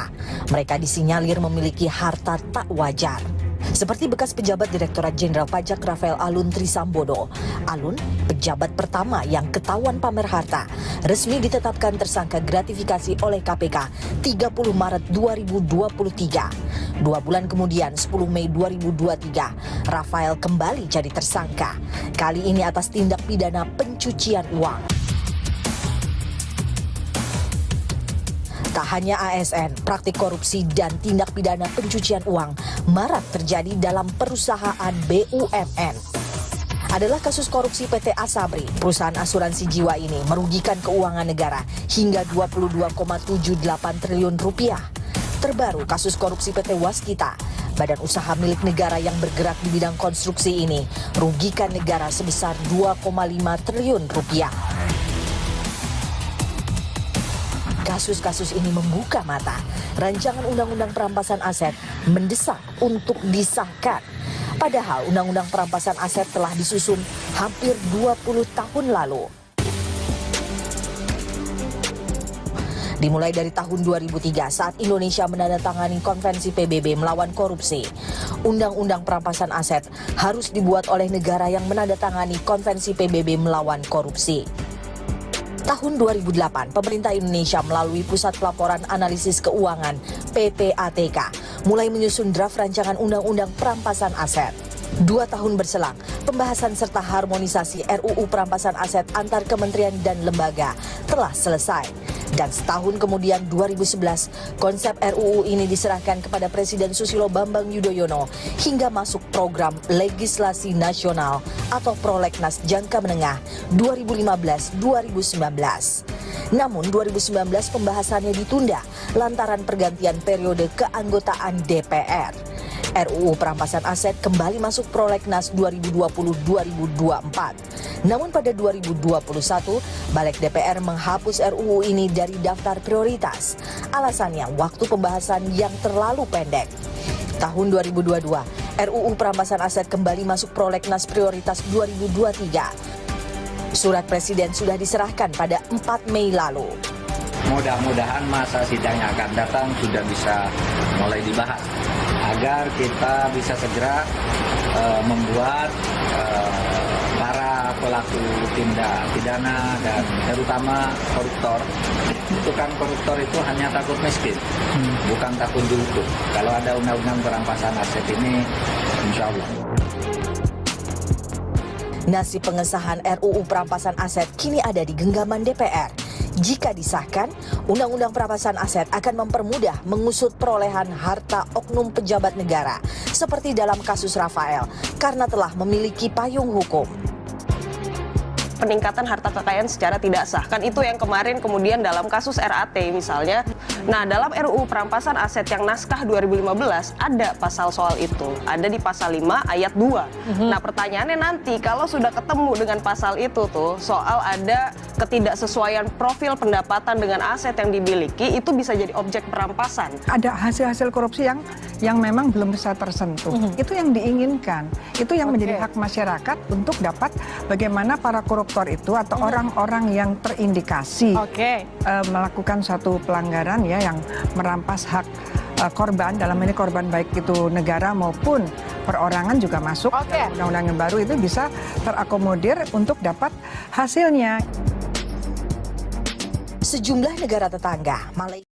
Mereka disinyalir memiliki harta tak wajar. Seperti bekas pejabat Direktorat Jenderal Pajak Rafael Alun Trisambodo. Alun, pejabat pertama yang ketahuan pamer harta, resmi ditetapkan tersangka gratifikasi oleh KPK 30 Maret 2023. 2 bulan kemudian, 10 Mei 2023, Rafael kembali jadi tersangka. Kali ini atas tindak pidana pencucian uang. Tak hanya ASN, praktik korupsi dan tindak pidana pencucian uang marak terjadi dalam perusahaan BUMN. Adalah kasus korupsi PT Asabri. Perusahaan asuransi jiwa ini merugikan keuangan negara hingga 22,78 triliun rupiah. Terbaru kasus korupsi PT Waskita, badan usaha milik negara yang bergerak di bidang konstruksi ini, rugikan negara sebesar 2,5 triliun rupiah. Kasus-kasus ini membuka mata. Rancangan Undang-Undang Perampasan Aset mendesak untuk disahkan. Padahal Undang-Undang Perampasan Aset telah disusun hampir 20 tahun lalu. Dimulai dari tahun 2003 saat Indonesia menandatangani Konvensi PBB melawan korupsi. Undang-Undang Perampasan Aset harus dibuat oleh negara yang menandatangani Konvensi PBB melawan korupsi. Tahun 2008, pemerintah Indonesia melalui Pusat Pelaporan Analisis Keuangan (PPATK) mulai menyusun draft rancangan Undang-Undang Perampasan Aset. 2 tahun berselang, pembahasan serta harmonisasi RUU Perampasan Aset antar kementerian dan lembaga telah selesai. Dan setahun kemudian 2011, konsep RUU ini diserahkan kepada Presiden Susilo Bambang Yudhoyono hingga masuk program legislasi nasional atau prolegnas jangka menengah 2015-2019. Namun 2019 pembahasannya ditunda lantaran pergantian periode keanggotaan DPR. RUU Perampasan Aset kembali masuk prolegnas 2020-2024. Namun pada 2021, Balik DPR menghapus RUU ini dari daftar prioritas. Alasannya waktu pembahasan yang terlalu pendek. Tahun 2022, RUU Perampasan Aset kembali masuk prolegnas prioritas 2023. Surat Presiden sudah diserahkan pada 4 Mei lalu. Mudah-mudahan masa sidang yang akan datang sudah bisa mulai dibahas agar kita bisa segera membuat para pelaku tindak pidana dan terutama koruptor. Itu kan koruptor itu hanya takut miskin, bukan takut dihukum. Kalau ada undang-undang perampasan aset ini, insya Allah. Nasib pengesahan RUU Perampasan Aset kini ada di genggaman DPR. Jika disahkan, Undang-Undang Perampasan Aset akan mempermudah mengusut perolehan harta oknum pejabat negara, seperti dalam kasus Rafael, karena telah memiliki payung hukum. peningkatan harta kekayaan secara tidak sah. Kan itu yang kemarin kemudian dalam kasus RAT misalnya. Nah, dalam RUU perampasan aset yang naskah 2015 ada pasal soal itu. Ada di pasal 5 ayat 2. Nah, pertanyaannya nanti kalau sudah ketemu dengan pasal itu tuh soal ada ketidaksesuaian profil pendapatan dengan aset yang dimiliki, itu bisa jadi objek perampasan. Ada hasil-hasil korupsi yang memang belum bisa tersentuh. Itu yang diinginkan. Itu yang menjadi hak masyarakat untuk dapat bagaimana para koruptor itu atau orang-orang yang terindikasi melakukan satu pelanggaran ya yang merampas hak korban, dalam ini korban baik itu negara maupun perorangan juga masuk dalam undang-undang yang baru, itu bisa terakomodir untuk dapat hasilnya. Sejumlah negara tetangga, Malaysia